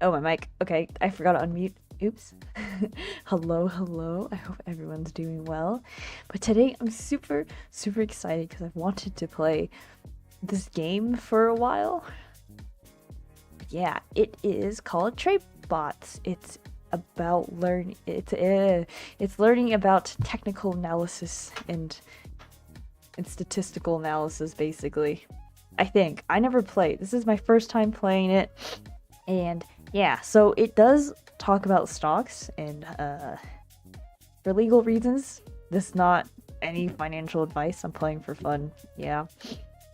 Oh, my mic. Okay, I forgot to unmute. Oops. Hello, hello. I hope everyone's doing well. But today I'm super, super excited because I've wanted to play this game for a while. Yeah, it is called Trade Bots. It's about it's learning about technical analysis and statistical analysis, basically. I think. I never played. This is my first time playing it. And yeah, so it does talk about stocks, and for legal reasons, this is not any financial advice. I'm playing for fun. Yeah.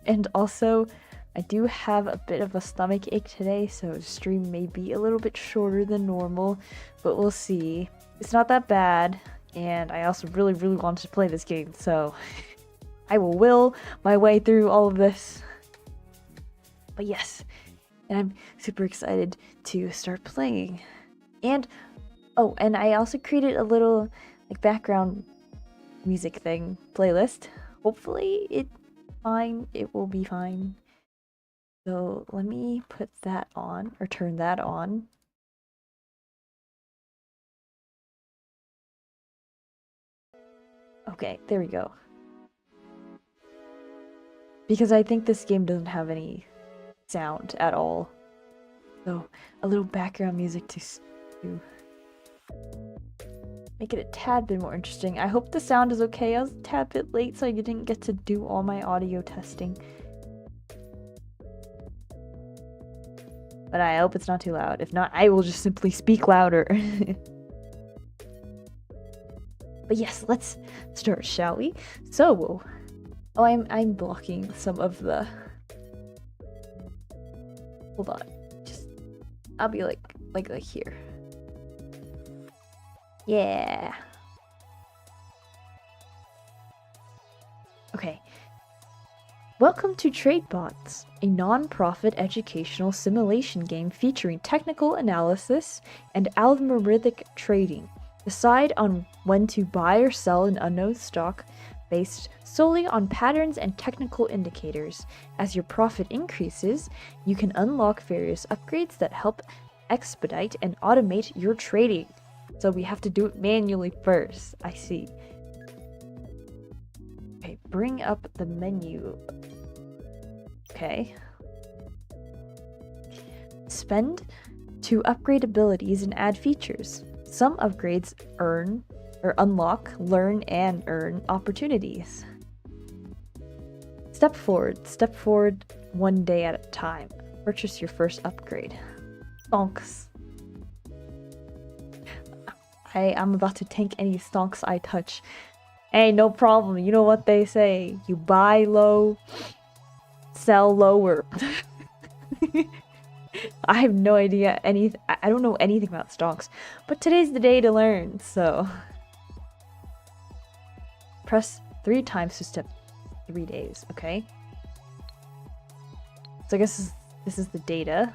And also, I do have a bit of a stomach ache today, so the stream may be a little bit shorter than normal, but we'll see. It's not that bad, and I also really, really wanted to play this game, so I will my way through all of this. But yes, and I'm super excited to start playing. And oh, and I also created a little like background music thing playlist. Hopefully it will be fine. So let me put that on, or turn that on. Okay, there we go. Because I think this game doesn't have any sound at all. So a little background music to make it a tad bit more interesting. I hope the sound is okay. I was a tad bit late, so I didn't get to do all my audio testing. But I hope it's not too loud. If not, I will just simply speak louder. But yes, let's start, shall we? So, oh, I'm blocking some of the. Hold on, I'll be like here. Yeah. Okay. Welcome to TradeBots, a non-profit educational simulation game featuring technical analysis and algorithmic trading. Decide on when to buy or sell an unknown stock based solely on patterns and technical indicators. As your profit increases, you can unlock various upgrades that help expedite and automate your trading. So we have to do it manually first. I see. Okay, bring up the menu. Okay. Spend to upgrade abilities and add features. Some upgrades unlock, learn, and earn opportunities. Step forward 1 day at a time. Purchase your first upgrade. Stonks. I'm about to tank any stonks I touch. Hey, no problem. You know what they say. You buy low, sell lower. I have no idea I don't know anything about stonks, but today's the day to learn, so. Press 3 times to step 3 days, okay? So I guess this is the data.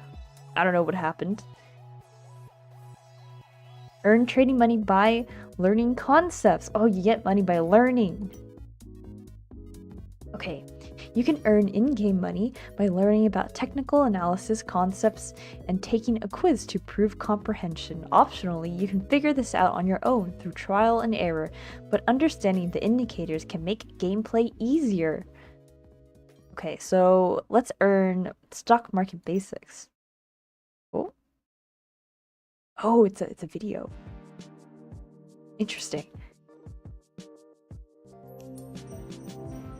I don't know what happened. Earn trading money by learning concepts. Oh, you get money by learning. Okay, you can earn in-game money by learning about technical analysis concepts and taking a quiz to prove comprehension. Optionally, you can figure this out on your own through trial and error, but understanding the indicators can make gameplay easier. Okay, so let's earn stock market basics. Oh. Oh, it's a video. Interesting.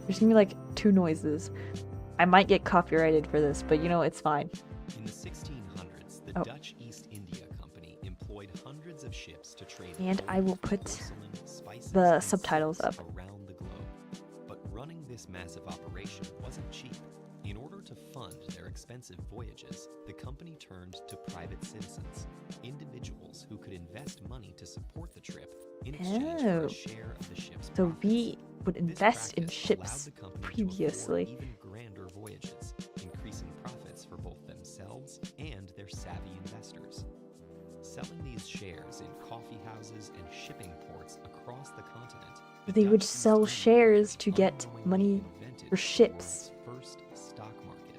There's gonna be like 2 noises. I might get copyrighted for this, but you know, it's fine. In the 1600s, the Dutch East India Company employed hundreds of ships to trade and I will put spices, the subtitles up around the globe. But running this massive operation wasn't cheap. In order to fund their expensive voyages, the company turned to private citizens, individuals who could invest money to support the trip in exchange for a share of the ship's so profits. we would invest in ships previously. Even grander voyages, increasing profits for both themselves and their savvy investors. Selling these shares in coffee houses and shipping ports across the continent, They would sell shares to get money for ships. First stock market.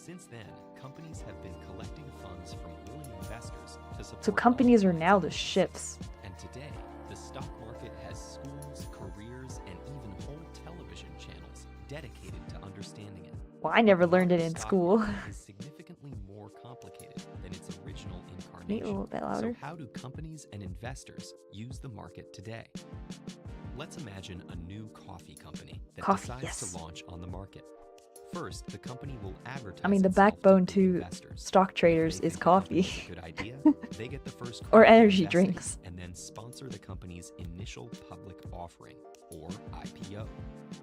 Since then, companies have been collecting funds from willing investors to support So companies all are now kinds of the businesses. ships. And today, the stock market has schools, careers, and even whole television channels dedicated to understanding it. Well, I never But the learned it modern in stock school. market is significantly more complicated than its original Maybe a incarnation. little bit So louder. how do companies and investors use the market today? Let's imagine a new coffee company that Coffee, decides yes. to launch on the market. First, the company will advertise I mean, the itself backbone big to investors. stock If traders they is think the company coffee. is a good idea, they get the first Or call for energy investing drinks. and then sponsor the company's initial public offering, or IPO.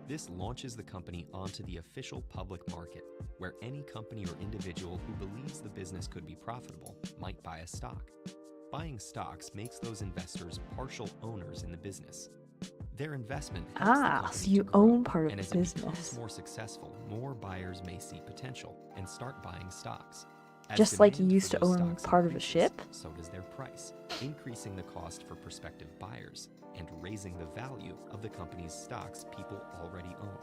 This launches the company onto the official public market, where any company or individual who believes the business could be profitable might buy a stock. Buying stocks makes those investors partial owners in the business. Their investment helps the company So you to grow, own part of and the as it becomes business. more successful, more buyers may see potential and start buying stocks. As Just like you demand used for to those own stocks part of a increases, ship? so does their price, increasing the cost for prospective buyers and raising the value of the company's stocks people already own.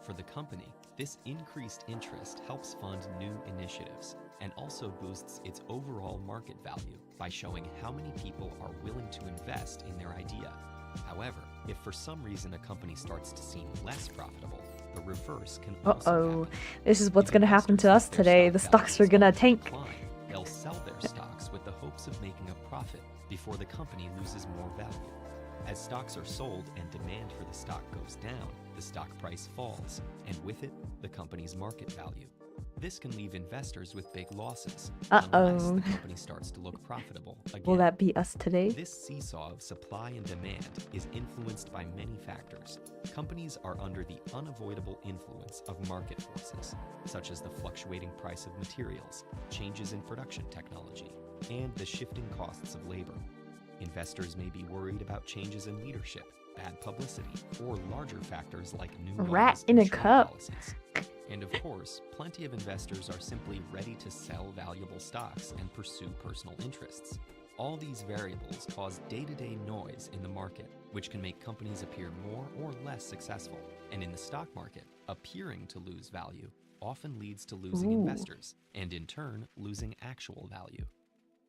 For the company, this increased interest helps fund new initiatives and also boosts its overall market value by showing how many people are willing to invest in their idea. However, if for some reason a company starts to seem less profitable, the reverse can also Uh-oh. happen. This is what's If gonna happen to investors us think their today. The stock stocks are value is gonna on the tank. decline, they'll sell their stocks with the hopes of making a profit before the company loses more value. As stocks are sold and demand for the stock goes down, the stock price falls, and with it, the company's market value. This can leave investors with big losses unless Uh-oh. the company starts to look profitable again. Will that be us today? This seesaw of supply and demand is influenced by many factors. Companies are under the unavoidable influence of market forces, such as the fluctuating price of materials, changes in production technology, and the shifting costs of labor. Investors may be worried about changes in leadership, bad publicity, or larger factors like new Rat laws in and a trade cup. policies. And of course, plenty of investors are simply ready to sell valuable stocks and pursue personal interests. All these variables cause day-to-day noise in the market, which can make companies appear more or less successful. And in the stock market, appearing to lose value often leads to losing investors, and in turn, losing actual value.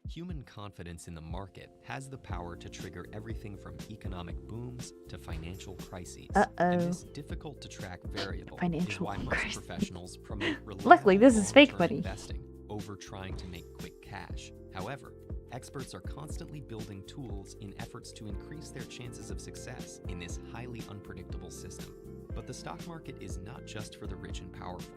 Human confidence in the market has the power to trigger everything from economic booms to financial crises. And this difficult to track variable is why most professionals promote Luckily, this is fake money. investing over trying to make quick cash. However, experts are constantly building tools in efforts to increase their chances of success in this highly unpredictable system. But the stock market is not just for the rich and powerful.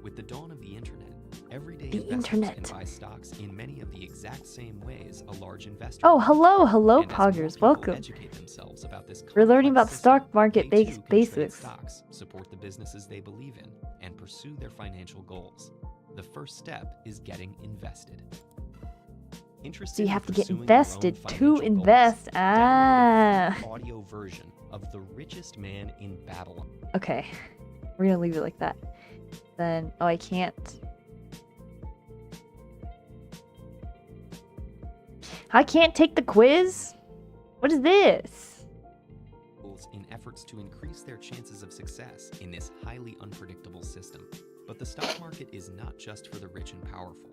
With the dawn of the internet, everyday investors can buy stocks in many of the exact same ways a large investor Oh, would. hello, And as more poggers, people welcome. educate themselves about this We're learning about complex stock system, market they too can trade basics. stocks, support the businesses they believe in, and pursue their financial goals. The first step is getting invested. So you have to get Interested in pursuing your own invested to financial goals? invest. Download a free audio version of The Richest Man in Babylon. Okay. We're gonna leave it like that. Then, oh, I can't. I can't take the quiz? What is this? In efforts to increase their chances of success in this highly unpredictable system. But the stock market is not just for the rich and powerful.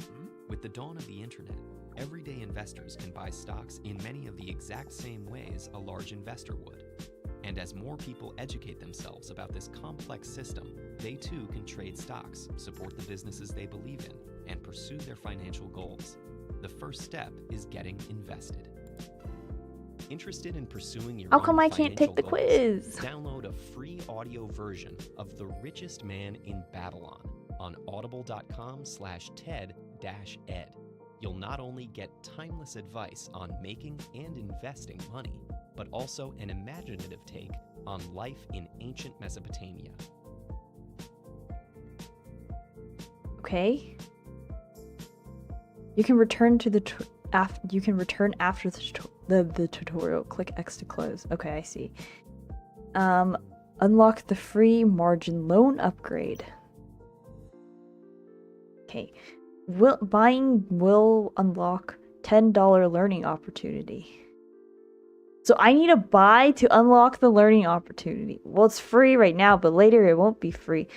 With the dawn of the internet, everyday investors can buy stocks in many of the exact same ways a large investor would. And as more people educate themselves about this complex system, they too can trade stocks, support the businesses they believe in, and pursue their financial goals. The first step is getting invested. Interested in pursuing your How own come I can't take the financial goals? quiz? Download a free audio version of The Richest Man in Babylon on audible.com/TED-Ed. You'll not only get timeless advice on making and investing money, but also an imaginative take on life in ancient Mesopotamia. Okay. You can return to the you can return after the tutorial. Click X to close. Okay, I see. Unlock the free margin loan upgrade. Okay. Buying will unlock $10 learning opportunity. So I need to buy to unlock the learning opportunity. Well, it's free right now, but later it won't be free.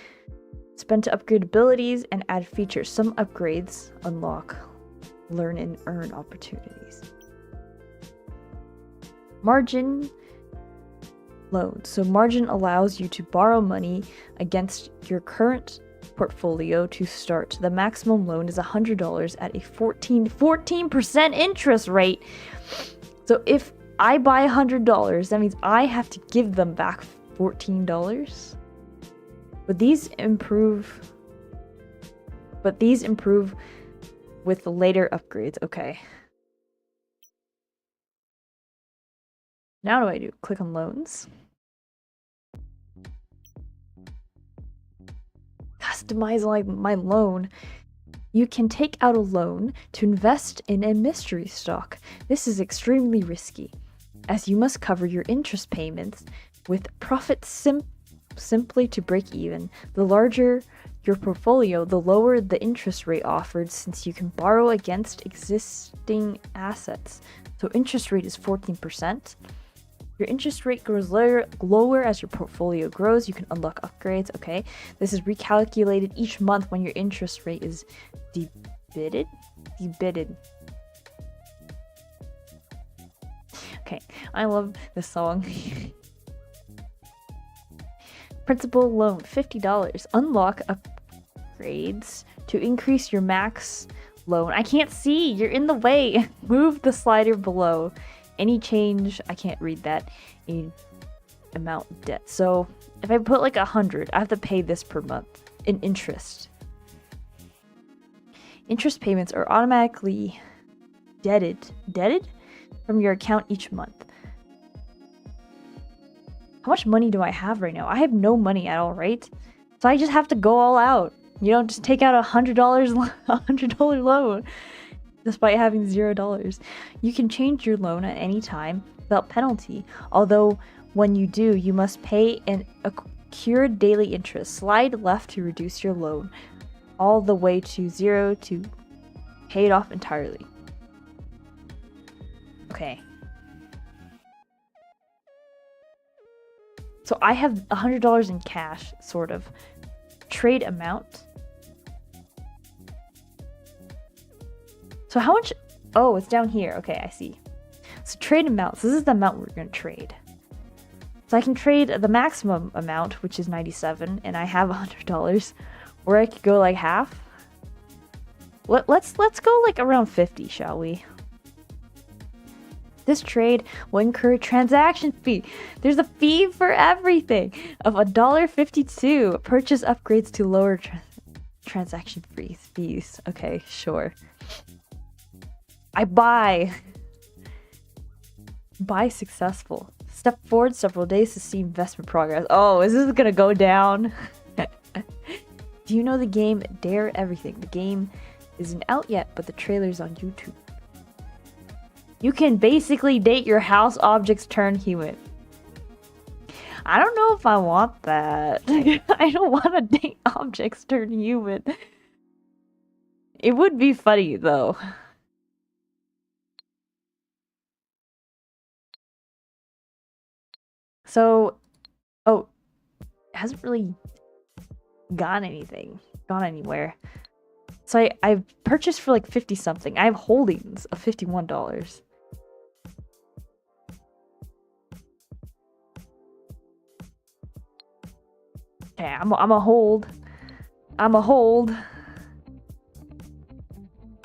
Spend to upgrade abilities and add features. Some upgrades unlock learn and earn opportunities. Margin loan. So margin allows you to borrow money against your current portfolio to start. The maximum loan is $100 at a 14% interest rate. So if I buy $100, that means I have to give them back $14. But these improve with the later upgrades. Okay. Now what do I do? Click on loans. Customize my loan. You can take out a loan to invest in a mystery stock. This is extremely risky, as you must cover your interest payments with profits simply to break even. The larger your portfolio, the lower the interest rate offered, since you can borrow against existing assets. So interest rate is 14%. Your interest rate grows lower as your portfolio grows. You can unlock upgrades. Okay, this is recalculated each month when your interest rate is debited. Okay, I love this song. Principal loan, $50. Unlock upgrades to increase your max loan. I can't see. You're in the way. Move the slider below. Any change, I can't read that, in amount debt. So if I put like 100, I have to pay this per month in interest. Interest payments are automatically debted from your account each month. How much money do I have right now? I have no money at all, right? So I just have to go all out. You know, just take out $100 loan. Despite having $0. You can change your loan at any time without penalty, although when you do, you must pay an accrued daily interest. Slide left to reduce your loan all the way to 0 to pay it off entirely. Okay. So I have $100 in cash, sort of. Trade amount. So how much? Oh, it's down here. Okay, I see. So trade amounts. This is the amount we're going to trade. So I can trade the maximum amount, which is 97, and I have $100. Or I could go like half. Let's go like around 50, shall we? This trade will incur a transaction fee. There's a fee for everything of $1.52. Purchase upgrades to lower transaction fees. Okay, sure. I buy successful. Step forward several days to see investment progress. Oh, is this gonna go down? Do you know the game Dare Everything? The game isn't out yet, but the trailer's on YouTube. You can basically date your house objects turn human. I don't know if I want that. I don't want to date objects turn human. It would be funny though. So, oh, it hasn't really gone anywhere. So I've purchased for like 50 something. I have holdings of $51. Okay, I'm a hold. Oh,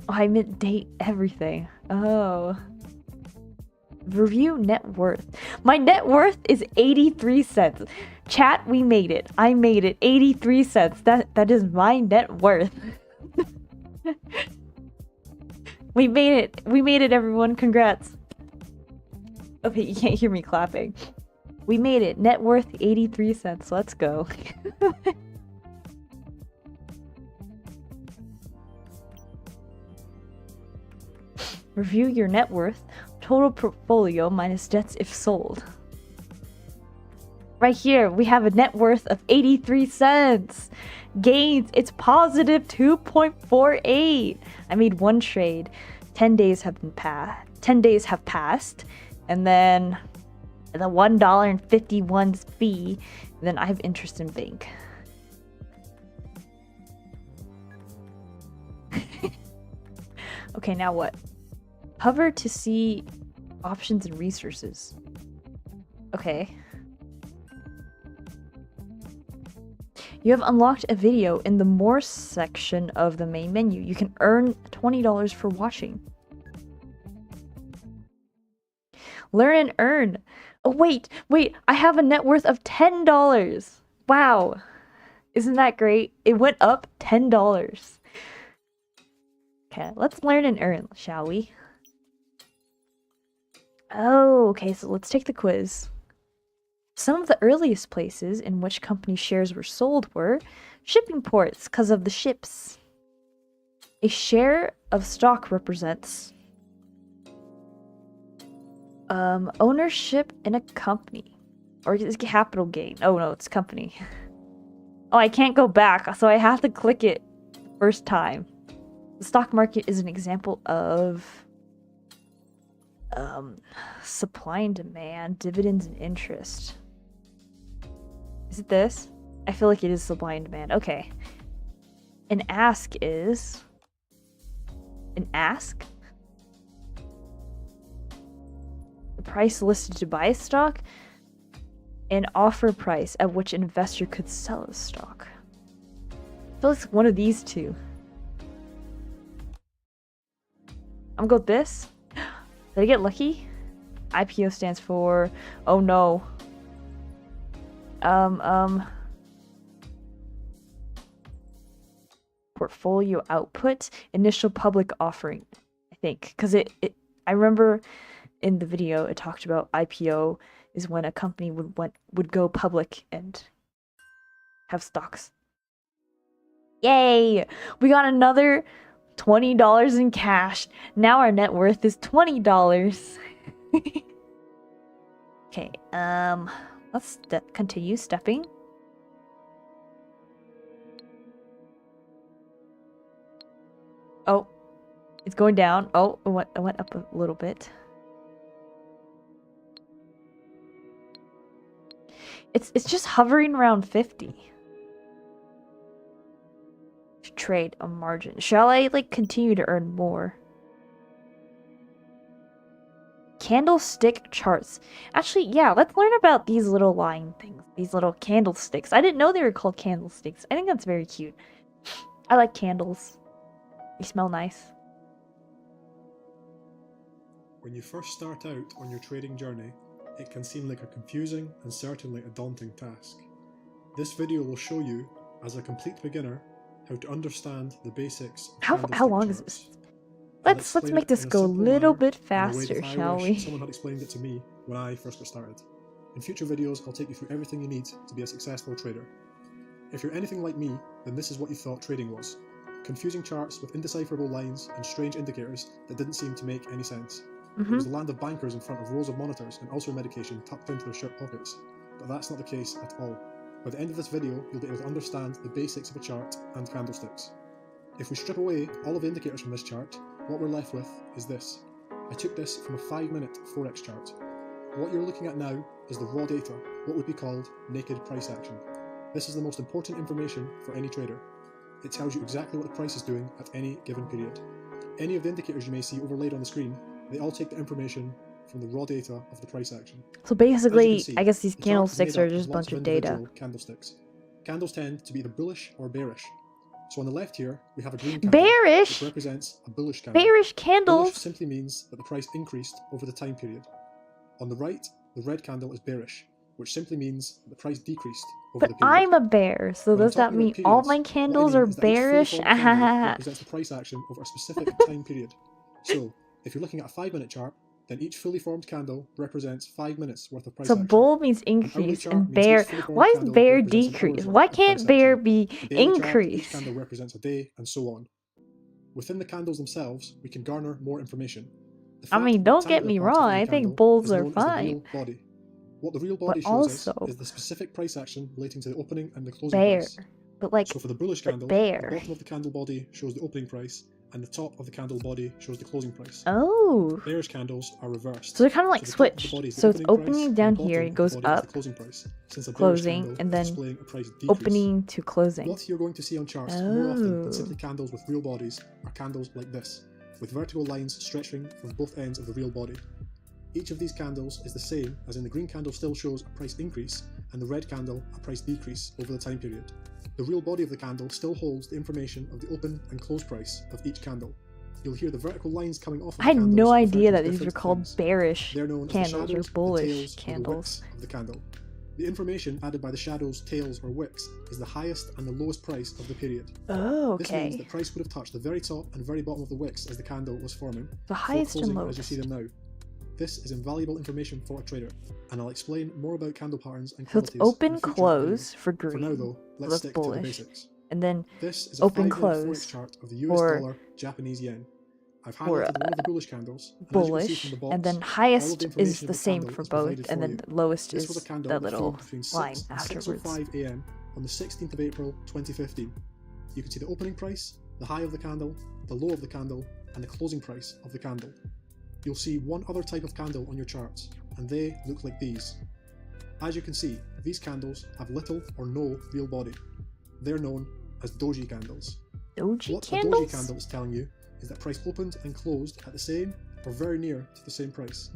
I meant date everything. Oh. Review net worth. My net worth is 83 cents. Chat, we made it. I made it. 83 cents. That is my net worth. We made it. We made it, everyone. Congrats. Okay, you can't hear me clapping. We made it. Net worth 83 cents. Let's go. Review your net worth. Total portfolio minus debts if sold. Right here, we have a net worth of 83 cents. Gains, it's positive 2.48. I made one trade. 10 days have passed. And then the $1.51 fee. And then I have interest in bank. Okay, now what? Hover to see options and resources. Okay. You have unlocked a video in the More section of the main menu. You can earn $20 for watching. Learn and earn. Oh, wait. I have a net worth of $10. Wow. Isn't that great? It went up $10. Okay, let's learn and earn, shall we? Oh, okay, so let's take the quiz. Some of the earliest places in which company shares were sold were shipping ports because of the ships. A share of stock represents ownership in a company. Or is it capital gain? Oh no, it's company. Oh, I can't go back, so I have to click it first time. The stock market is an example of supply and demand, dividends and interest. Is it this? I feel like it is supply and demand. Okay. An ask is an ask. The price listed to buy a stock. An offer price at which an investor could sell a stock. I feel like it's one of these two. I'm gonna go with this. Did I get lucky? IPO stands for... Oh no. Portfolio output. Initial public offering. I think. Because I remember in the video it talked about IPO is when a company would go public and have stocks. Yay! We got another $20 in cash. Now our net worth is $20. Okay, let's continue stepping. Oh, it's going down. Oh, it went up a little bit. It's just hovering around 50. To trade a margin. Shall I continue to earn more? Candlestick charts. Actually, yeah, let's learn about these little line things. These little candlesticks. I didn't know they were called candlesticks. I think that's very cute. I like candles. They smell nice. When you first start out on your trading journey, it can seem like a confusing and certainly a daunting task. This video will show you, as a complete beginner, how to understand the basics of How long is this? Let's make this go a little bit faster, shall we? Someone had explained it to me when I first got started. In future videos, I'll take you through everything you need to be a successful trader. If you're anything like me, then this is what you thought trading was. Confusing charts with indecipherable lines and strange indicators that didn't seem to make any sense. It was the land of bankers in front of rows of monitors and ulcer medication tucked into their shirt pockets. But that's not the case at all. By the end of this video, you'll be able to understand the basics of a chart and candlesticks. If we strip away all of the indicators from this chart, what we're left with is this. I took this from a 5-minute Forex chart. What you're looking at now is the raw data, what would be called naked price action. This is the most important information for any trader. It tells you exactly what the price is doing at any given period. Any of the indicators you may see overlaid on the screen, they all take the information from the raw data of the price action. So basically, See, I guess these candlesticks are just a bunch of data. Candlesticks. Candles tend to be either bullish or bearish. So on the left here, we have a green candle, bearish, which represents a bullish candle. Bearish candles. Bullish simply means that the price increased over the time period. On the right, the red candle is bearish, which simply means that the price decreased over the period. But I'm a bear, so does that mean all my candles are bearish? Represents the price action over a specific time period. So, if you're looking at a 5-minute chart, then each fully formed candle represents 5 minutes worth of price action. So bull means increase and bear. Why is bear decrease? Why can't bear be increase? Each candle represents a day, and so on. Within the candles themselves, we can garner more information. I mean, don't get me wrong, I think bulls are fine. What the real body shows us is the specific price action relating to the opening and the closing price. But like, so for the bullish candle, the bottom of the candle body shows the opening price, and the top of the candle body shows the closing price. Oh. Bearish candles are reversed. So they're kind of like switched. So it's opening down here, it goes up, closing, and then opening to closing. What you're going to see on charts more often than simply candles with real bodies are candles like this. with vertical lines stretching from both ends of the real body. Each of these candles is the same, as in the green candle still shows a price increase and the red candle a price decrease over the time period. The real body of the candle still holds the information of the open and close price of each candle. You'll hear the vertical lines coming off of the I had candles no refer idea to that these were different called things. bearish They're known as the candles or shadows, the bullish tails, or the candles. wicks of the candle. The information added by the shadows, tails, or wicks is the highest and the lowest price of the period. Oh, This means okay. that price would have touched the very top and very bottom of the wicks as the candle was forming, The before highest and closing lowest. as you see them now. This is invaluable information for a trader, and I'll explain more about candle patterns and So it's qualities in a open, future close for video. green. For now though, let's that's stick to the bullish. basics. And then This is a open, 5-minute close forex chart of the US for- dollar, Japanese yen. I've for, highlighted one of the bullish candles, and as you can see bullish, from the box, and then all of highest the is information the of the same candle for is both, provided and for then you. lowest This is was a candle the that little formed between 6 line and afterwards. 6:05 AM on the 16th of April 2015. You can see the opening price, the high of the candle, the low of the candle, and the closing price of the candle. You'll see one other type of candle on your charts, and they look like these. As you can see, these candles have little or no real body. They're known as doji candles. Doji What candles? a doji candle is telling you is that price opened and closed at the same or very near to the same price.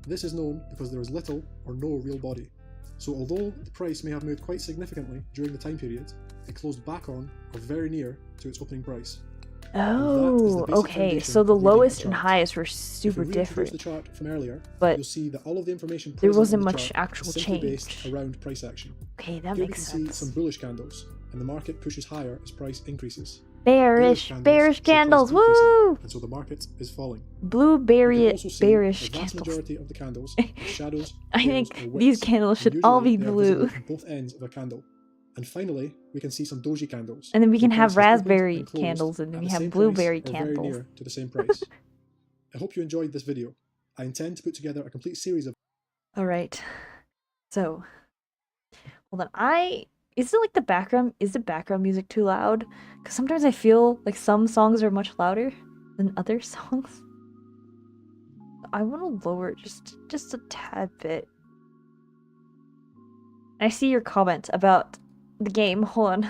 This is known because there is little or no real body. So although the price may have moved quite significantly during the time period, it closed back on or very near to its opening price. Oh, basic okay. foundation So the of reading a lowest and chart. highest were If super we reintroduce different. the chart from earlier, but you'll see that all of the information there present wasn't on the much chart actual is simply change. based around price action. Okay, that Here we makes can see sense. some bullish candles, and the market pushes higher as price increases. Bearish show candles, price decreasing, woo! and so the market is falling. You Blueberry can also see bearish the vast candles. majority of the candles are shadows, I tails, think or these wicks, candles and should all usually be they are blue. visible on both ends of a candle. And finally, we can see some doji candles. And then we where can have price has opened raspberry and closed candles, and then at we the have same blueberry price or very candles. near to the same price. I hope you enjoyed this video. I intend to put together a complete series of Alright. So, hold on. Is it like the background music too loud? Because sometimes I feel like some songs are much louder than other songs. I want to lower it just a tad bit. I see your comment about the game. Hold on.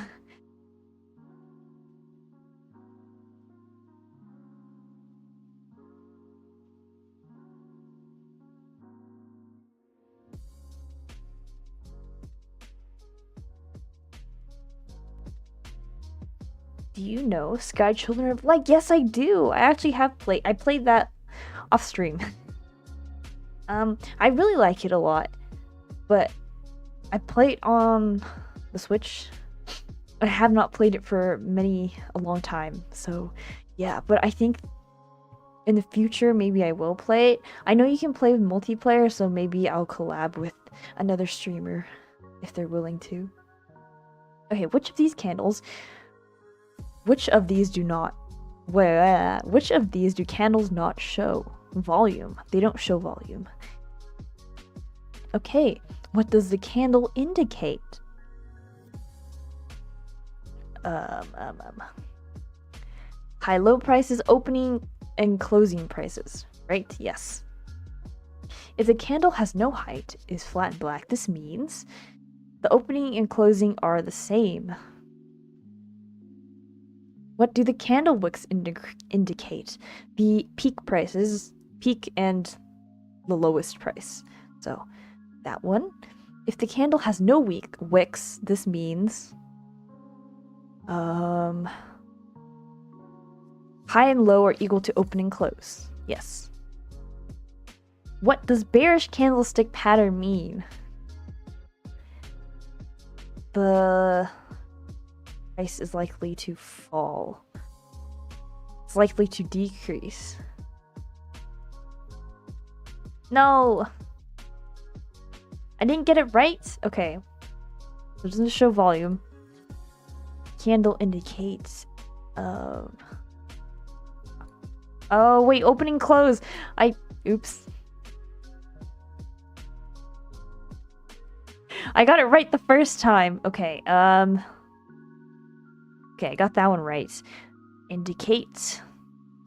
Do you know Sky Children of Light? Yes, I do. I actually have played. I played that off stream. I really like it a lot, but I play it on the Switch. I have not played it for a long time. So, yeah. But I think in the future, maybe I will play it. I know you can play with multiplayer, so maybe I'll collab with another streamer if they're willing to. Okay, which of these do candles not show volume? They don't show volume. Okay, what does the candle indicate? High-low prices, opening and closing prices, right? Yes. If the candle has no height, is flat and black, this means the opening and closing are the same. What do the candle wicks indicate? The peak prices, peak and the lowest price. So that one. If the candle has no wicks, this means high and low are equal to open and close. Yes. What does bearish candlestick pattern mean? The price is likely to fall. It's likely to decrease. No! I didn't get it right? Okay. It doesn't show volume. Candle indicates oh wait, opening close. Oops. I got it right the first time. Okay, okay, I got that one right. Indicate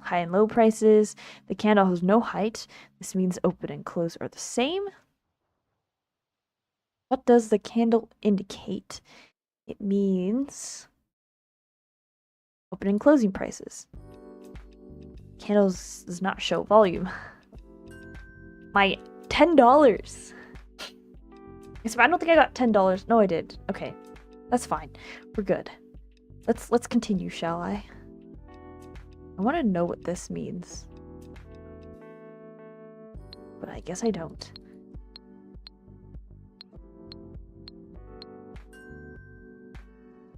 high and low prices. The candle has no height. This means open and close are the same. What does the candle indicate? It means open and closing prices. candles does not show volume. My $10. So I don't think I got $10. No, I did. Okay, that's fine. We're good. Let's continue, shall I? I want to know what this means, but I guess I don't.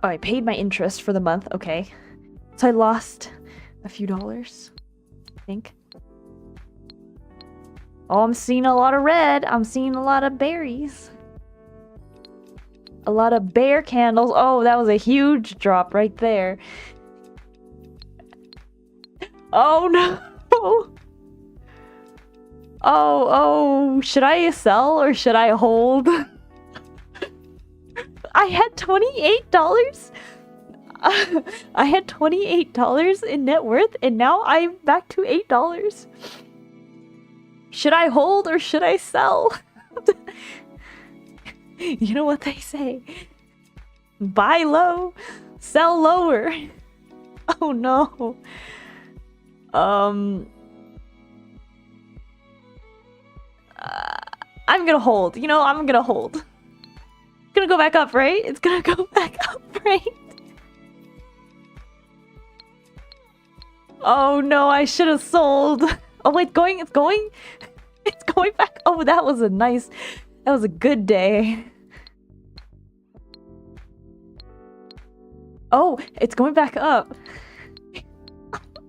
Oh, I paid my interest for the month. Okay, so I lost a few dollars, I think. Oh, I'm seeing a lot of red. I'm seeing a lot of berries. A lot of bear candles. Oh, that was a huge drop right there. Oh no. Oh, should I sell or should I hold? I had $28. I had $28 in net worth and now I'm back to $8. Should I hold or should I sell? You know what they say. Buy low, sell lower. Oh no. I'm gonna hold. You know, I'm gonna hold. It's gonna go back up, right? It's gonna go back up, right? Oh no, I should have sold. Oh wait, it's going back. Oh, that was a good day. Oh, it's going back up.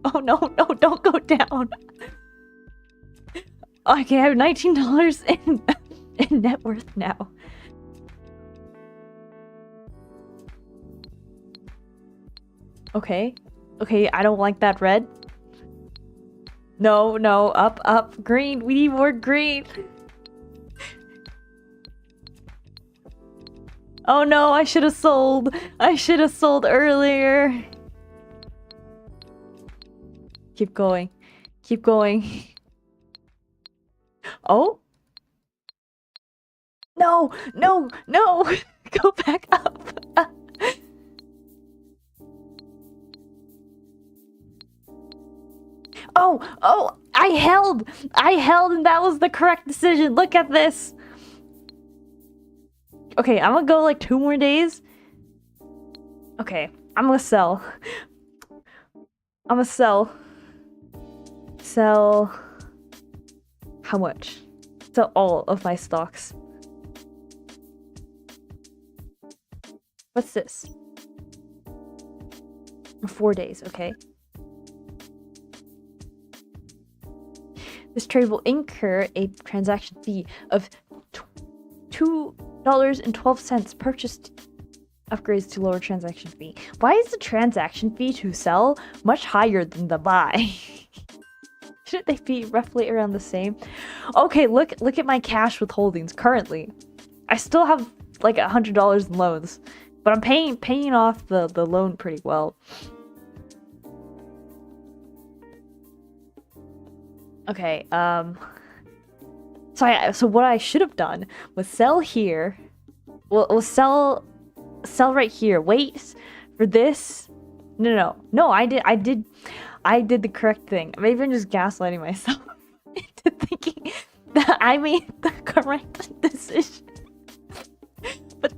Oh no, don't go down. Okay, I have $19 in net worth now. Okay, I don't like that red. No, up, green. We need more green. Oh no, I should have sold. I should have sold earlier. Keep going. Oh? No. Go back up. Oh, I held and that was the correct decision. Look at this. Okay, I'm gonna go like 2 more days. Okay, I'm gonna sell. Sell how much? Sell all of my stocks. What's this? 4 days, okay. This trade will incur a transaction fee of $2.12. Purchased upgrades to lower transaction fee. Why is the transaction fee to sell much higher than the buy? Shouldn't they be roughly around the same? Okay, look at my cash withholdings currently. I still have like $100 in loans, but I'm paying off the loan pretty well. Okay, so what I should have done was sell here. Well, sell right here. Wait for this. No. I did the correct thing. Maybe I'm just gaslighting myself into thinking that I made the correct decision.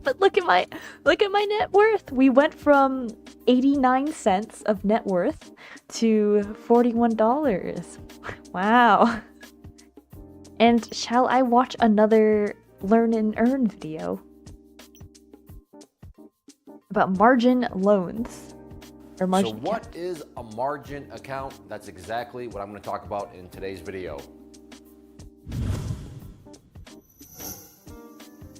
But look at my net worth. We went from 89 cents of net worth to $41. Wow. And shall I watch another learn and earn video about margin loans? Or margin So what is a margin account? That's exactly what I'm going to talk about in today's video.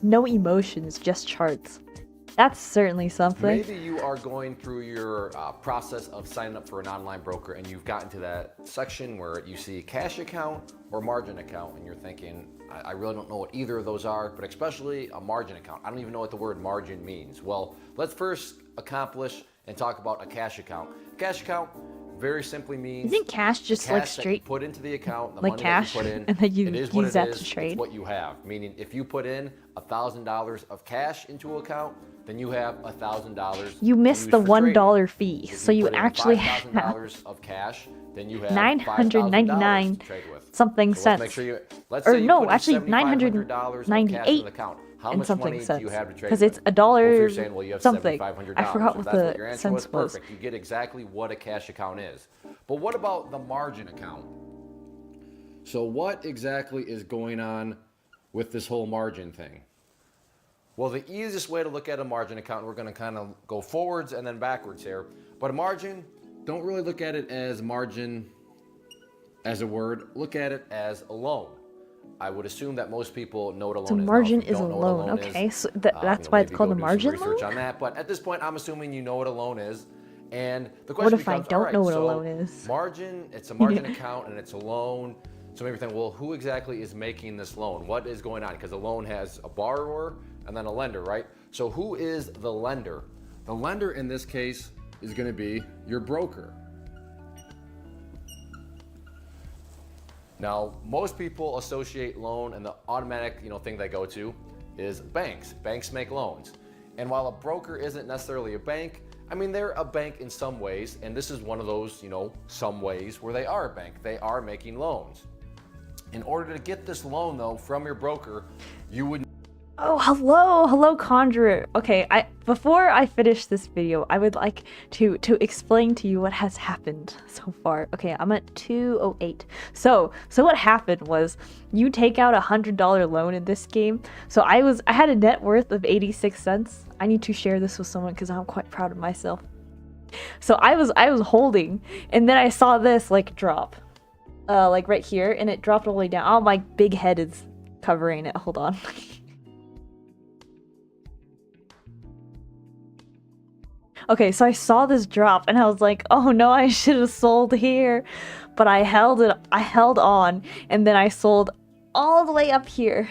No emotions, just charts. That's certainly something. Maybe you are going through your process of signing up for an online broker and you've gotten to that section where you see cash account or margin account and you're thinking, I really don't know what either of those are, but especially a margin account. I don't even know what the word margin means. Well, let's first accomplish and talk about a cash account. Cash account very simply means isn't cash just cash like that straight you put into the account, the like money cash, that you put in, and then you it is what use it that is, to trade? it's what you have. Meaning if you put in $1,000 of cash into an account, then you have $1,000. You missed the $1 fee, so you actually have $5,000 of cash. Then you have $999 to trade with. something So cents. let's make sure you. Let's Or say you no, put in actually $7,500 of cash in $998 the account. How and much something money do cents. you have to trade Because with? it's $1 Well, if you're saying, well, you have something. $7,500. I forgot If what that's the what your answer cents was. perfect. You get exactly what a cash account is. But what about the margin account? So what exactly is going on with this whole margin thing? Well, the easiest way to look at a margin account, we're going to kind of go forwards and then backwards here. But a margin, don't really look at it as margin as a word. Look at it as a loan. I would assume that most people know what a loan So is. margin Now, if you is a don't know what loan. Okay, is, so that's why it's maybe called go a do some margin research loan? on that. But at this point, I'm assuming you know what a loan is. And the What question if I becomes, don't all right, know what a so loan is? Margin, it's a margin account and it's a loan. So maybe think, well, who exactly is making this loan? What is going on? Because a loan has a borrower and then a lender, right? So who is the lender? The lender in this case is going to be your broker. Now, most people associate loan and the automatic, thing they go to is banks. Banks make loans. And while a broker isn't necessarily a bank, I mean, they're a bank in some ways, and this is one of those, some ways where they are a bank. They are making loans. In order to get this loan, though, from your broker, you would... Oh, hello, Conjurer. Okay, before I finish this video, I would like to explain to you what has happened so far. Okay, I'm at 208. So what happened was you take out $100 loan in this game. So I had a net worth of 86 cents. I need to share this with someone because I'm quite proud of myself. So I was holding, and then I saw this drop, right here, and it dropped all the way down. Oh, my big head is covering it. Hold on. Okay, so I saw this drop and I was like, oh no, I should have sold here. But I held on, and then I sold all the way up here.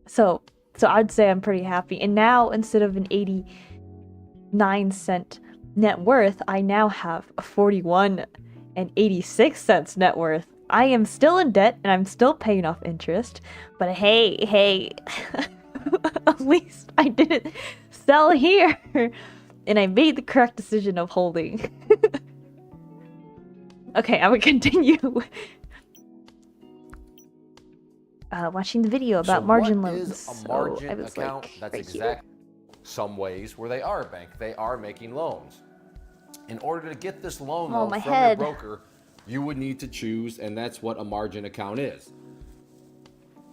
So I'd say I'm pretty happy. And now, instead of an 89 cent net worth, I now have a 41 and 86 cents net worth. I am still in debt and I'm still paying off interest. But hey, at least I didn't sell here. And I made the correct decision of holding. Okay, I would continue watching the video about margin loans. Is a margin account? That's right exactly some ways where they are a bank. They are making loans. In order to get this loan though, from your broker, you would need to choose, and that's what a margin account is.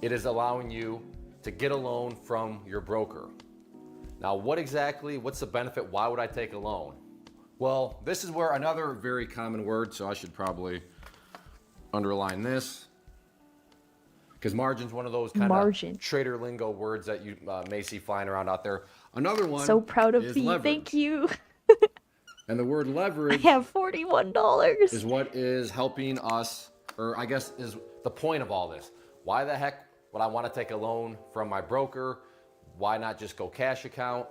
It is allowing you to get a loan from your broker. Now, what's the benefit? Why would I take a loan? Well, this is where another very common word, so I should probably underline this, because margin's one of those kind of trader lingo words that you may see flying around out there. Another one so proud of is me, leverage. Thank you. And the word leverage I have $41. Is what is helping us, or I guess is the point of all this. Why the heck would I want to take a loan from my broker? Why not just go cash account?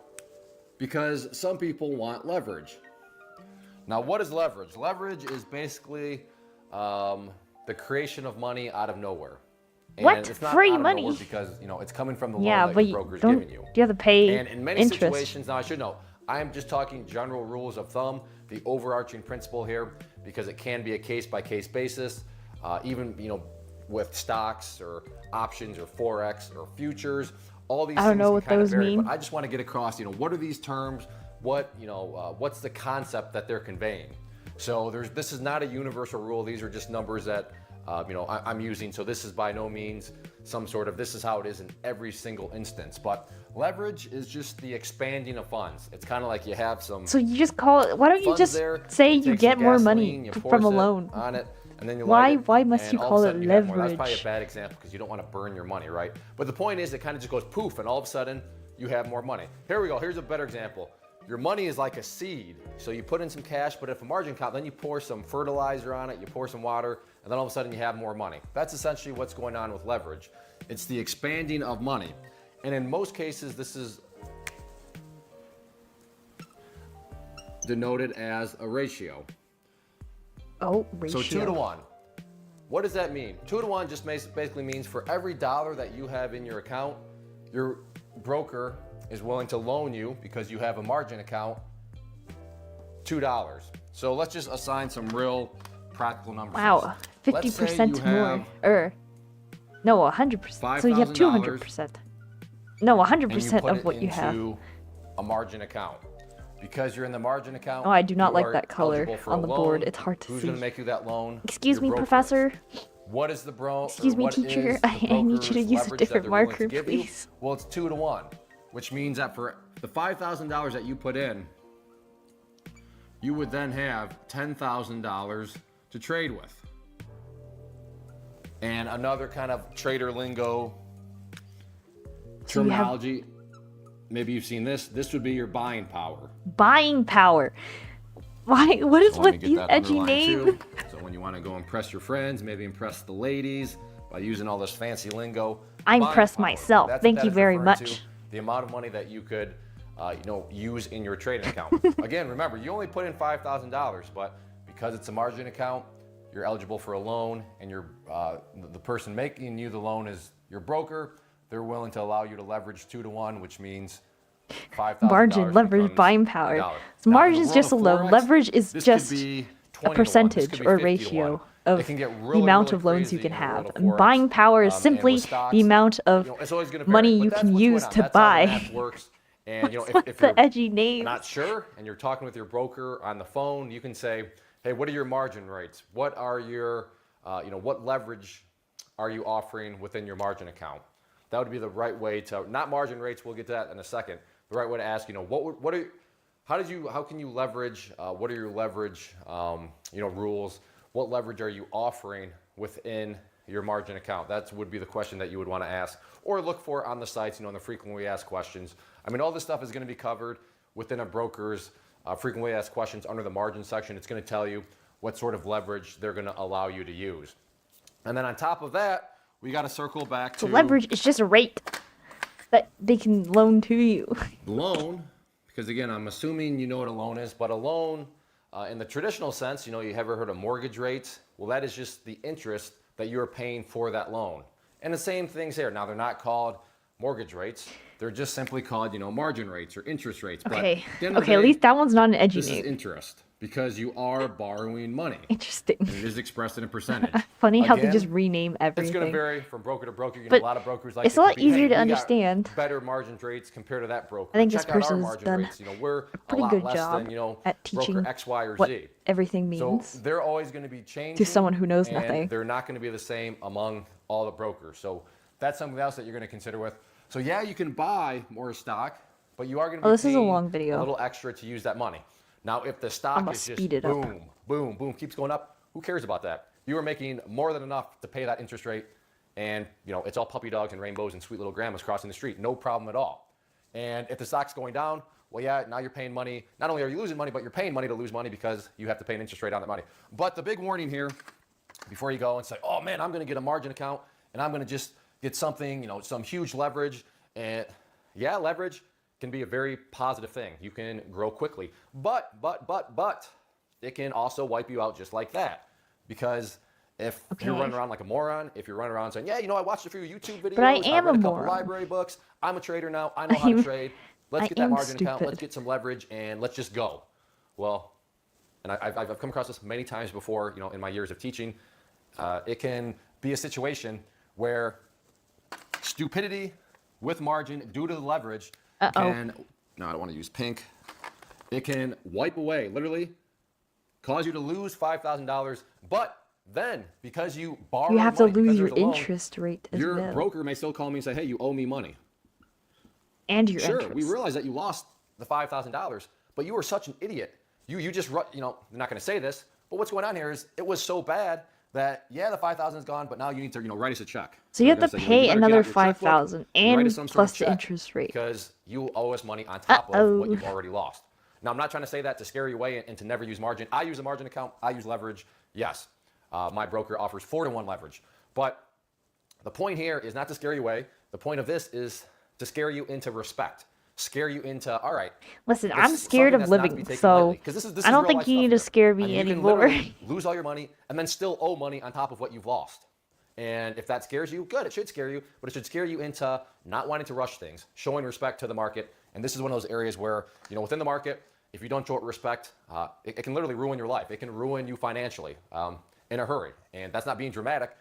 Because some people want leverage. Now, what is leverage? Leverage is basically the creation of money out of nowhere. And what? It's not free out of money? Nowhere because it's coming from the loan that your broker's giving you. You have to pay And in many interest. situations, now I should know, I am just talking general rules of thumb, the overarching principle here, because it can be a case-by-case basis, even with stocks or options or forex or futures. All these I don't things know can what kind of those vary, mean. but I just want to get across, what are these terms? What's the concept that they're conveying? So this is not a universal rule. These are just numbers that I'm using. So this is by no means this is how it is in every single instance. But leverage is just the expanding of funds. It's kind of like you have some. So you just call it. Why don't you just say you get more money from a loan? On it, and then you why must you call it leverage? That's probably a bad example because you don't want to burn your money, right? But the point is, it kind of just goes poof, and all of a sudden you have more money. Here we go. Here's a better example. Your money is like a seed. So you put in some cash, but if a margin account, then you pour some fertilizer on it, you pour some water, and then all of a sudden you have more money. That's essentially what's going on with leverage. It's the expanding of money. And in most cases, this is denoted as a ratio. Oh, ratio. So 2 to 1. What does that mean? 2 to 1 just basically means for every dollar that you have in your account, your broker is willing to loan you, because you have a margin account, $2. So let's just assign some real practical numbers. Wow, Let's say 50% you more. have No, 100%. So you have $5,000 200%. No, and you 100% put of it what you have. into a margin account. Because you're in the margin account. Oh, I do not you like are that color eligible for on a the loan. board. It's hard to Who's see. going to make you that loan? Excuse Your me, broker is. professor. What is the Excuse me, teacher. I need you to use a different marker, please. Well, it's 2 to 1, which means that for the $5,000 that you put in, you would then have $10,000 to trade with. And another kind of trader lingo So you have terminology, maybe you've seen this. This would be your buying power. buying power. Why? What is So let me with get these that edgy underlined names? too. So when you want to go impress your friends, maybe impress the ladies by using all this fancy lingo. I buying impress power. myself. That's what Thank that you is very referring to, much. the amount of money that you could, use in your trading account. Again, remember, you only put in $5,000, but because it's a margin account, you're eligible for a loan, and the person making you the loan is your broker. They're willing to allow you to leverage 2 to 1, which means $5,000 Margin, leverage, becomes buying $1. power. Now, So in margin the is world just a of loan. Forex, Leverage is this just could be a 20 to 1. This percentage could be or 50 to ratio 1. of It can get the really, amount really of loans you crazy can in the world have. of And Forex, buying power is and simply with stocks, the amount of it's always gonna vary, money but you that's can what's use going on. to That's how the buy. math works. And What's if with you're the edgy names? not sure and you're talking with your broker on the phone, you can say, hey, what are your margin rates? What are your, what leverage are you offering within your margin account? That would be the right way to, not margin rates, we'll get to that in a second. The right way to ask, how can you leverage, what are your leverage, rules? What leverage are you offering within your margin account? That would be the question that you would want to ask or look for on the sites, in the frequently asked questions. I mean, all this stuff is going to be covered within a broker's frequently asked questions under the margin section. It's going to tell you what sort of leverage they're going to allow you to use. And then on top of that, we got to circle back to Leverage is just a rate that they can loan to you. loan, because again, I'm assuming you know what a loan is, but a loan in the traditional sense, you ever heard of mortgage rates? Well, that is just the interest that you're paying for that loan. And the same things here. Now, they're not called mortgage rates. They're just simply called, margin rates or interest rates. Okay. But at the end of the Okay, at day, least that one's not an edgy this is name. interest because you are borrowing money. Interesting. And it is expressed in a percentage. Funny how they Again, just rename everything. It's going to vary from broker to broker. But a lot of brokers like it's a lot easier to we got understand. better margin rates compared to that broker. I think this Check out our person's margin done rates. We're a pretty lot good less job than, at teaching broker X, Y, or what Z. everything So means. they're always going to be changing to someone who knows and nothing. They're not going to be the same among all the brokers. So that's something else that you're going to consider with. So yeah, you can buy more stock, but you are going to be this is a paying long video. a little extra to use that money. Now, if the stock is just speed it up. boom, boom, boom, keeps going up, who cares about that? You are making more than enough to pay that interest rate, and it's all puppy dogs and rainbows and sweet little grandmas crossing the street. No problem at all. And if the stock's going down, well, yeah, now you're paying money. Not only are you losing money, but you're paying money to lose money because you have to pay an interest rate on that money. But the big warning here, before you go and say, oh man, I'm going to get a margin account and I'm going to just get something, some huge leverage. And yeah, leverage can be a very positive thing. You can grow quickly, but it can also wipe you out just like that. Because if you're running around like a moron, if you're running around saying, yeah, I watched a few YouTube videos, but I am read a couple moron. library books, I'm a trader now, I know how to trade, let's get that margin account, stupid. let's get some leverage, and let's just go. Well, and I've come across this many times before, in my years of teaching. It can be a situation where stupidity with margin due to the leverage can, no, I don't want to use pink. It can wipe away, literally cause you to lose $5,000, but then because you borrow You have to money, lose because your there's a loan, interest rate as your well. broker may still call me and say, hey, you owe me money. And your Sure, interest. we realize that you lost the $5,000, but you were such an idiot. You just, they're not going to say this, but what's going on here is it was so bad that, yeah, the $5,000 is gone, but now you need to, write us a check. So you have to Say, pay you better another get out your checkbook $5,000 and write us and some sort plus of the check interest rate. because you owe us money on top of what you've already lost. Now, I'm not trying to say that to scare you away and to never use margin. I use a margin account. I use leverage. Yes, my broker offers 4 to 1 leverage. But the point here is not to scare you away. The point of this is to scare you into respect. Scare you into, all right. Listen, this I'm is scared something of that's not to living, be taken so lightly, 'cause this is I don't real think life you stuff need to here. scare me I mean, you can anymore. literally lose all your money and then still owe money on top of what you've lost. And if that scares you, good, it should scare you, but it should scare you into not wanting to rush things, showing respect to the market, And this is one of those areas where, within the market, if you don't show it respect, it can literally ruin your life. It can ruin you financially in a hurry. And that's not being dramatic.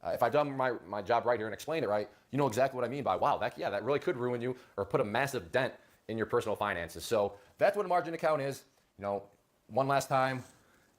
If I've done my job right here and explained it right, you know exactly what I mean by, wow, that really could ruin you or put a massive dent in your personal finances. So that's what a margin account is. One last time,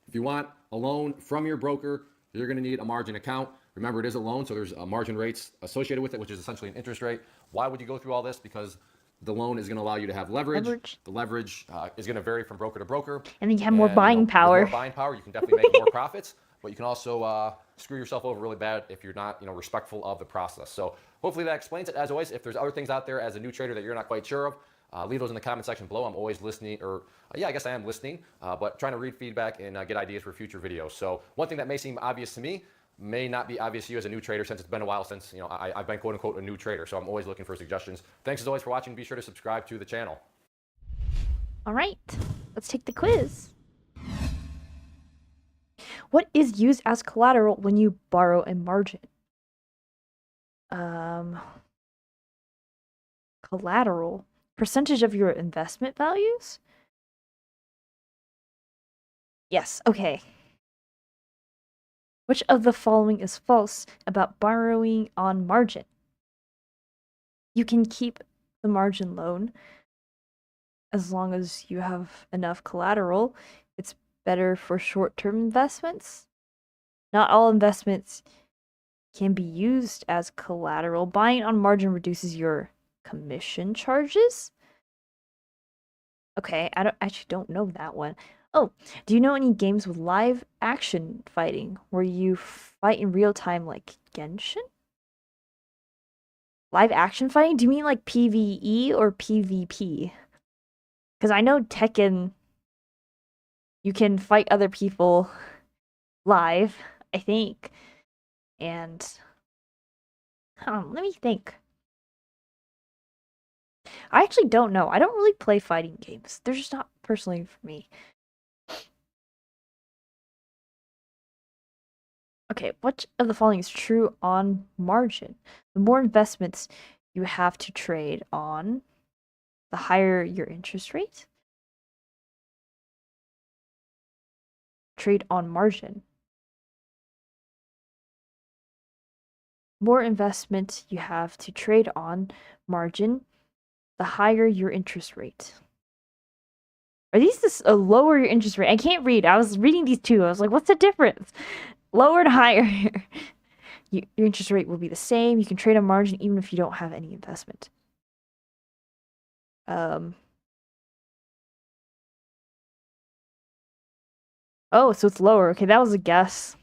if you want a loan from your broker, you're going to need a margin account. Remember, it is a loan, so there's margin rates associated with it, which is essentially an interest rate. Why would you go through all this? Because the loan is going to allow you to have leverage. The leverage is going to vary from broker to broker. And then you have more buying power. With more buying power, you can definitely make more profits, but you can also screw yourself over really bad if you're not respectful of the process. So hopefully that explains it. As always, if there's other things out there as a new trader that you're not quite sure of, leave those in the comment section below. I'm always listening, I guess I am listening, but trying to read feedback and get ideas for future videos. So one thing that may seem obvious to me may not be obvious to you as a new trader, since it's been a while since I've been quote unquote a new trader. So I'm always looking for suggestions. Thanks as always for watching. Be sure to subscribe to the channel. All right, let's take the quiz. What is used as collateral when you borrow a margin? Collateral. Percentage of your investment values? Yes, okay. Which of the following is false about borrowing on margin? You can keep the margin loan as long as you have enough collateral. It's better for short-term investments. Not all investments can be used as collateral. Buying on margin reduces your commission charges? Okay, I actually don't know that one. Oh, do you know any games with live action fighting where you fight in real time like Genshin? Live action fighting? Do you mean like PvE or PvP? Because I know Tekken, you can fight other people live, I think. And let me think. I actually don't know. I don't really play fighting games. They're just not personally for me. Okay, which of the following is true on margin? The more investments you have to trade on, the higher your interest rate. Trade on margin. More investment you have to trade on margin, the higher your interest rate. Are these this lower your interest rate? I can't read. I was reading these two. I was like, what's the difference? Lower to higher. Your interest rate will be the same. You can trade on margin even if you don't have any investment. Oh, so it's lower. Okay, that was a guess.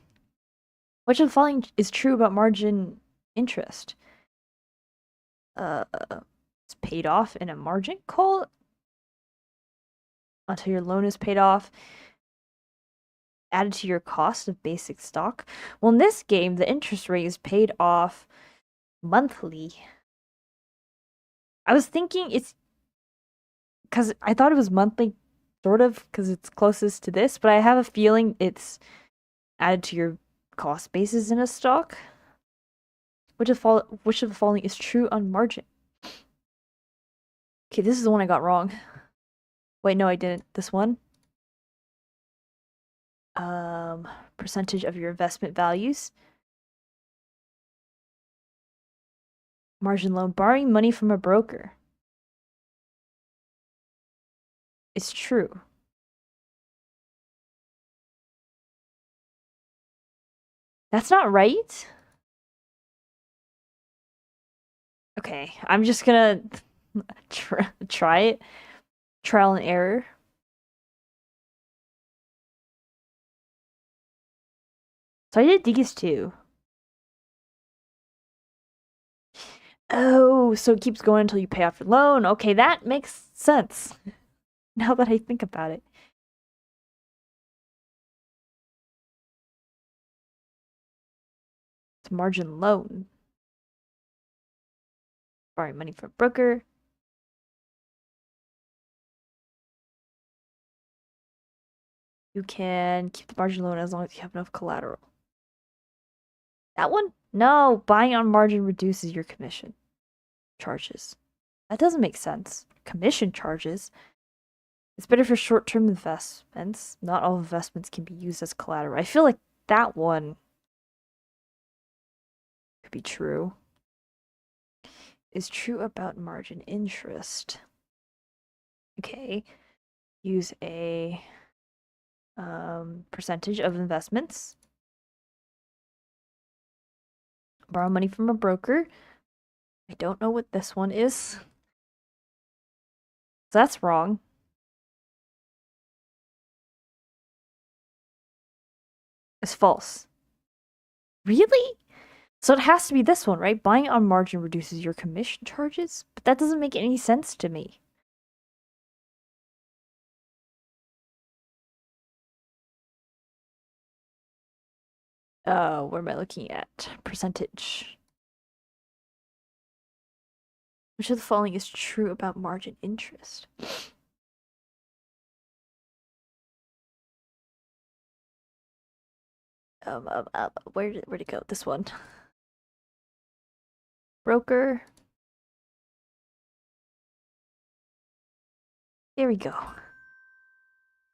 Which of the following is true about margin interest? It's paid off in a margin call until your loan is paid off, added to your cost of basic stock. Well, in this game, the interest rate is paid off monthly. I was thinking it's because I thought it was monthly, sort of, because it's closest to this, but I have a feeling it's added to your cost basis in a stock. Which of the following is true on margin? Okay, this is the one I got wrong. Wait, no, I didn't. This one. Percentage of your investment values. Margin loan. Borrowing money from a broker. It's true. That's not right. Okay, I'm just gonna try it. Trial and error. So I did these two. Oh, so it keeps going until you pay off your loan. Okay, that makes sense. Now that I think about it. It's margin loan. Borrowing money from a broker. You can keep the margin loan as long as you have enough collateral. That one? No, buying on margin reduces your commission charges. That doesn't make sense. Commission charges. It's better for short-term investments. Not all investments can be used as collateral. I feel like that one could be true. Is true about margin interest. Okay. Use a percentage of investments. Borrow money from a broker. I don't know what this one is. So that's wrong. It's false. Really? So it has to be this one, right? Buying on margin reduces your commission charges? But that doesn't make any sense to me. What am I looking at? Percentage. Which of the following is true about margin interest? Where'd it go? This one. Broker. There we go.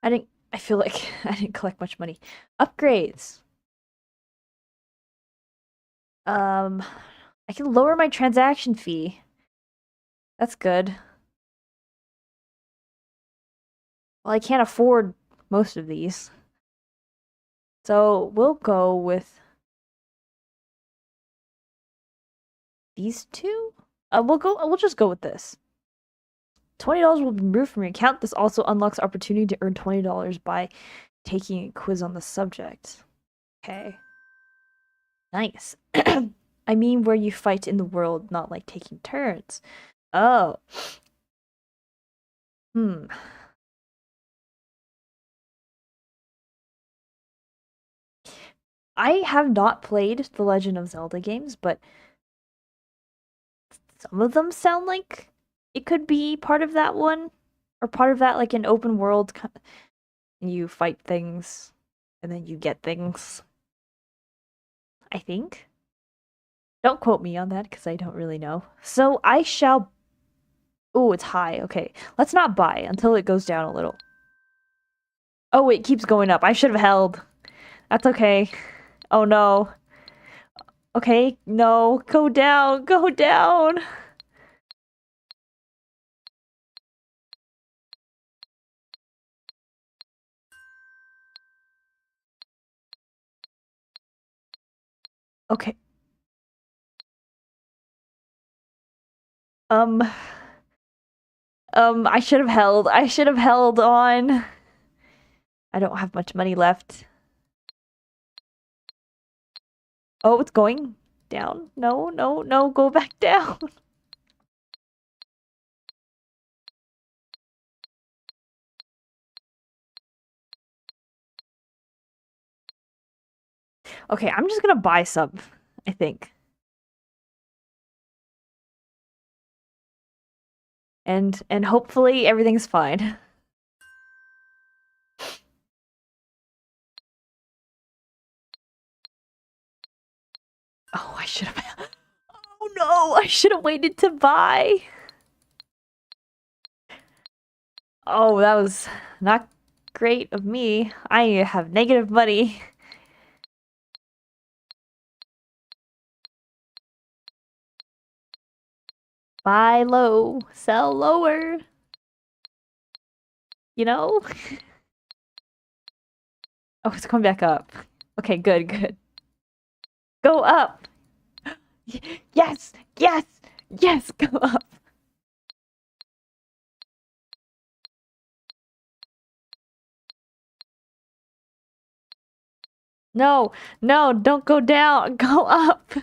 I feel like I didn't collect much money. Upgrades. I can lower my transaction fee. That's good. Well, I can't afford most of these. So we'll go with these two. We'll just go with this. $20 will be removed from your account. This also unlocks opportunity to earn $20 by taking a quiz on the subject. Okay. Nice. I mean where you fight in the world, not like taking turns. Oh. I have not played the Legend of Zelda games, but some of them sound like it could be part of that one, or part of that, like an open world, and you fight things, and then you get things. I think. Don't quote me on that, because I don't really know. So I shall... Oh, it's high. Okay, let's not buy until it goes down a little. Oh, it keeps going up. I should have held. That's okay. Oh no. Okay, no. Go down. Go down. Okay. I should have held. I should have held on. I don't have much money left. Oh, it's going down. No, no, no, go back down. Okay, I'm just gonna buy some, I think. And hopefully everything's fine. Oh, I should have... Oh no, I should have waited to buy. Oh, that was not great of me. I have negative money. Buy low, sell lower. You know? Oh, it's coming back up. Okay, good, good. Go up! Yes! Yes! Yes! Go up! No! No! Don't go down! Go up!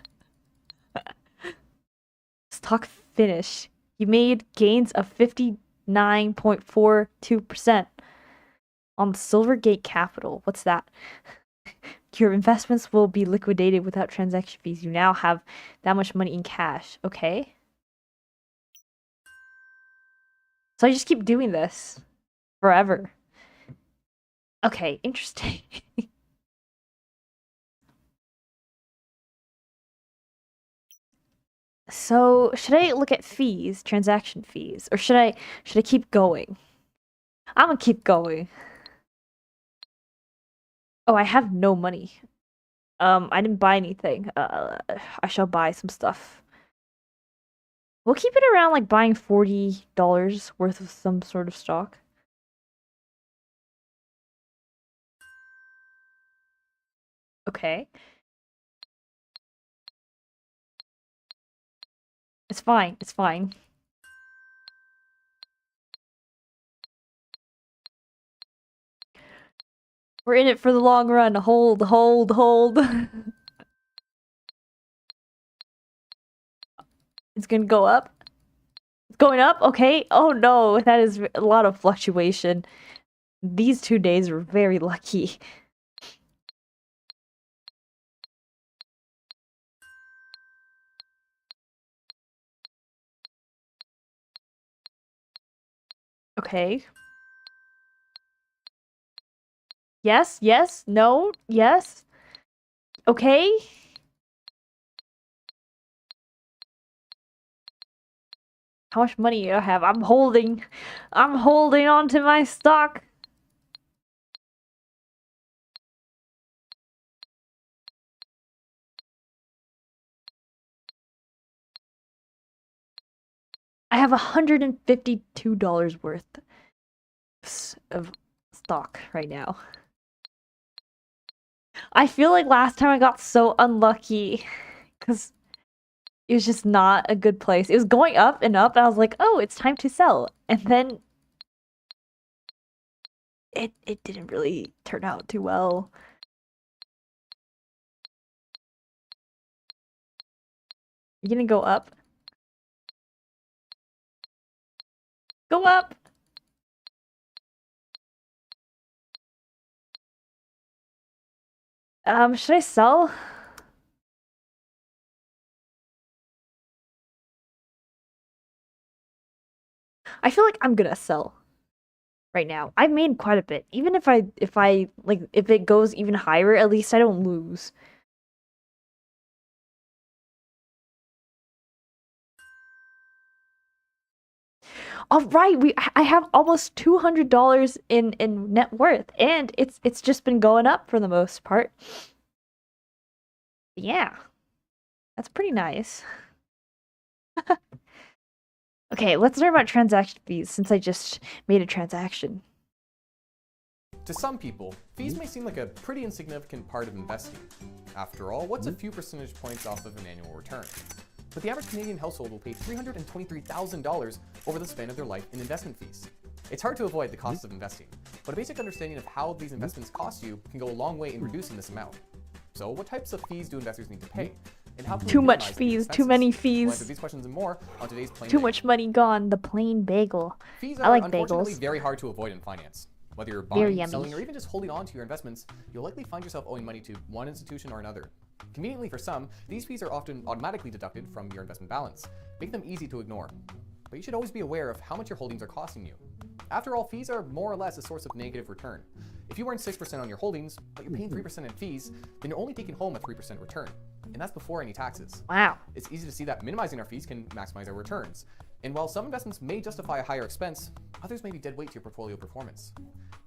Stock finish. You made gains of 59.42% on Silvergate Capital. What's that? Your investments will be liquidated without transaction fees. You now have that much money in cash. Okay. So I just keep doing this forever. Okay, interesting. So should I look at fees, transaction fees, or should I keep going? I'm gonna keep going. Oh, I have no money. I didn't buy anything. I shall buy some stuff. We'll keep it around like buying $40 worth of some sort of stock. Okay. It's fine. It's fine. We're in it for the long run. Hold, hold, hold. It's gonna go up. It's going up? Okay. Oh no, that is a lot of fluctuation. These 2 days were very lucky. Okay. Yes, yes, no, yes. Okay. How much money do I have? I'm holding on to my stock. I have $152 worth of stock right now. I feel like last time I got so unlucky because it was just not a good place. It was going up and up, and I was like, oh, it's time to sell. And then it didn't really turn out too well. You're gonna go up? Go up! Should I sell? I feel like I'm gonna sell right now. I've made quite a bit. Even if if it goes even higher, at least I don't lose. All right, I have almost $200 in net worth, and it's just been going up for the most part. Yeah. That's pretty nice. Okay, let's learn about transaction fees since I just made a transaction. To some people, fees may seem like a pretty insignificant part of investing. After all, what's a few percentage points off of an annual return? But the average Canadian household will pay $323,000 over the span of their life in investment fees. It's hard to avoid the cost of investing, but a basic understanding of how these investments cost you can go a long way in reducing this amount. So what types of fees do investors need to pay? And how can Too we much minimize these fees, too expenses? many We'll fees. answer these questions and more on today's Plain Too Bagel. much money gone, the plain bagel. Fees I are like unfortunately bagels. very hard to avoid in finance. Whether you're Very buying, yummy. selling, or even just holding on to your investments, you'll likely find yourself owing money to one institution or another. Conveniently for some, these fees are often automatically deducted from your investment balance, making them easy to ignore. But you should always be aware of how much your holdings are costing you. After all, fees are more or less a source of negative return. If you earn 6% on your holdings, but you're paying 3% in fees, then you're only taking home a 3% return. And that's before any taxes. Wow. It's easy to see that minimizing our fees can maximize our returns. And while some investments may justify a higher expense, others may be dead weight to your portfolio performance.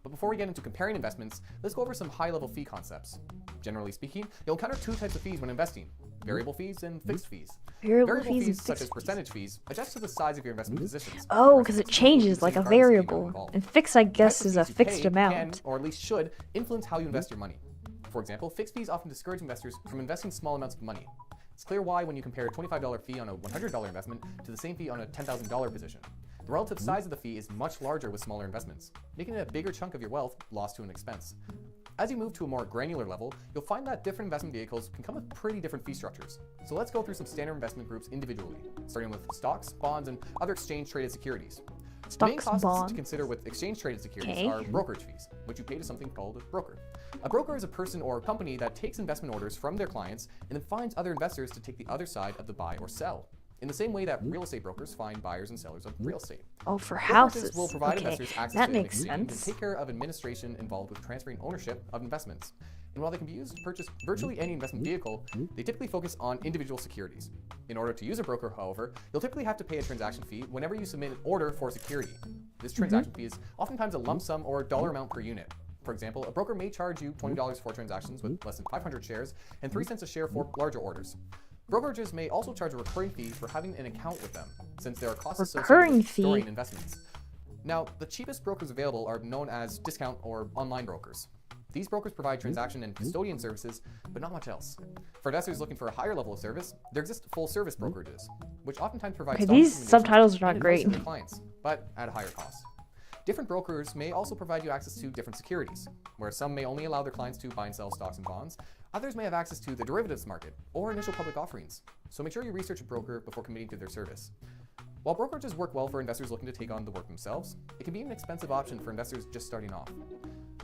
But before we get into comparing investments, let's go over some high-level fee concepts. Generally speaking, you'll encounter two types of fees when investing: variable fees and fixed fees. Variable fees and such fixed as percentage fees adjust to the size of your investment positions. Oh, whereas because it fixed fees changes will like a regardless of the amount variable. involved. And fixed, I The guess, types is of a fees you fixed pay amount. can, or at least should, influence how you invest your money. For example, fixed fees often discourage investors from investing small amounts of money. It's clear why when you compare a $25 fee on a $100 investment to the same fee on a $10,000 position. The relative size of the fee is much larger with smaller investments, making it a bigger chunk of your wealth lost to an expense. As you move to a more granular level, you'll find that different investment vehicles can come with pretty different fee structures. So let's go through some standard investment groups individually, starting with stocks, bonds, and other exchange-traded securities. The main Stocks, costs bonds. to consider with exchange-traded securities Okay. are brokerage fees, which you pay to something called a broker. A broker is a person or company that takes investment orders from their clients and then finds other investors to take the other side of the buy or sell, in the same way that real estate brokers find buyers and sellers of real estate. Oh, for Brokerages houses. will provide Okay, investors access that to makes an exchange sense. and take care of administration involved with transferring ownership of investments. And while they can be used to purchase virtually any investment vehicle, they typically focus on individual securities. In order to use a broker, however, you'll typically have to pay a transaction fee whenever you submit an order for security. This transaction fee is oftentimes a lump sum or dollar amount per unit. For example, a broker may charge you $20 for transactions with less than 500 shares and 3 cents a share for larger orders. Brokerages may also charge a recurring fee for having an account with them, since there are costs associated with storing investments. Now, the cheapest brokers available are known as discount or online brokers. These brokers provide transaction and custodian services, but not much else. For investors looking for a higher level of service, there exist full-service brokerages, which oftentimes provide these subtitles are not great. to their clients, but at a higher cost. Different brokers may also provide you access to different securities, where some may only allow their clients to buy and sell stocks and bonds. Others may have access to the derivatives market or initial public offerings. So make sure you research a broker before committing to their service. While brokerages work well for investors looking to take on the work themselves, it can be an expensive option for investors just starting off.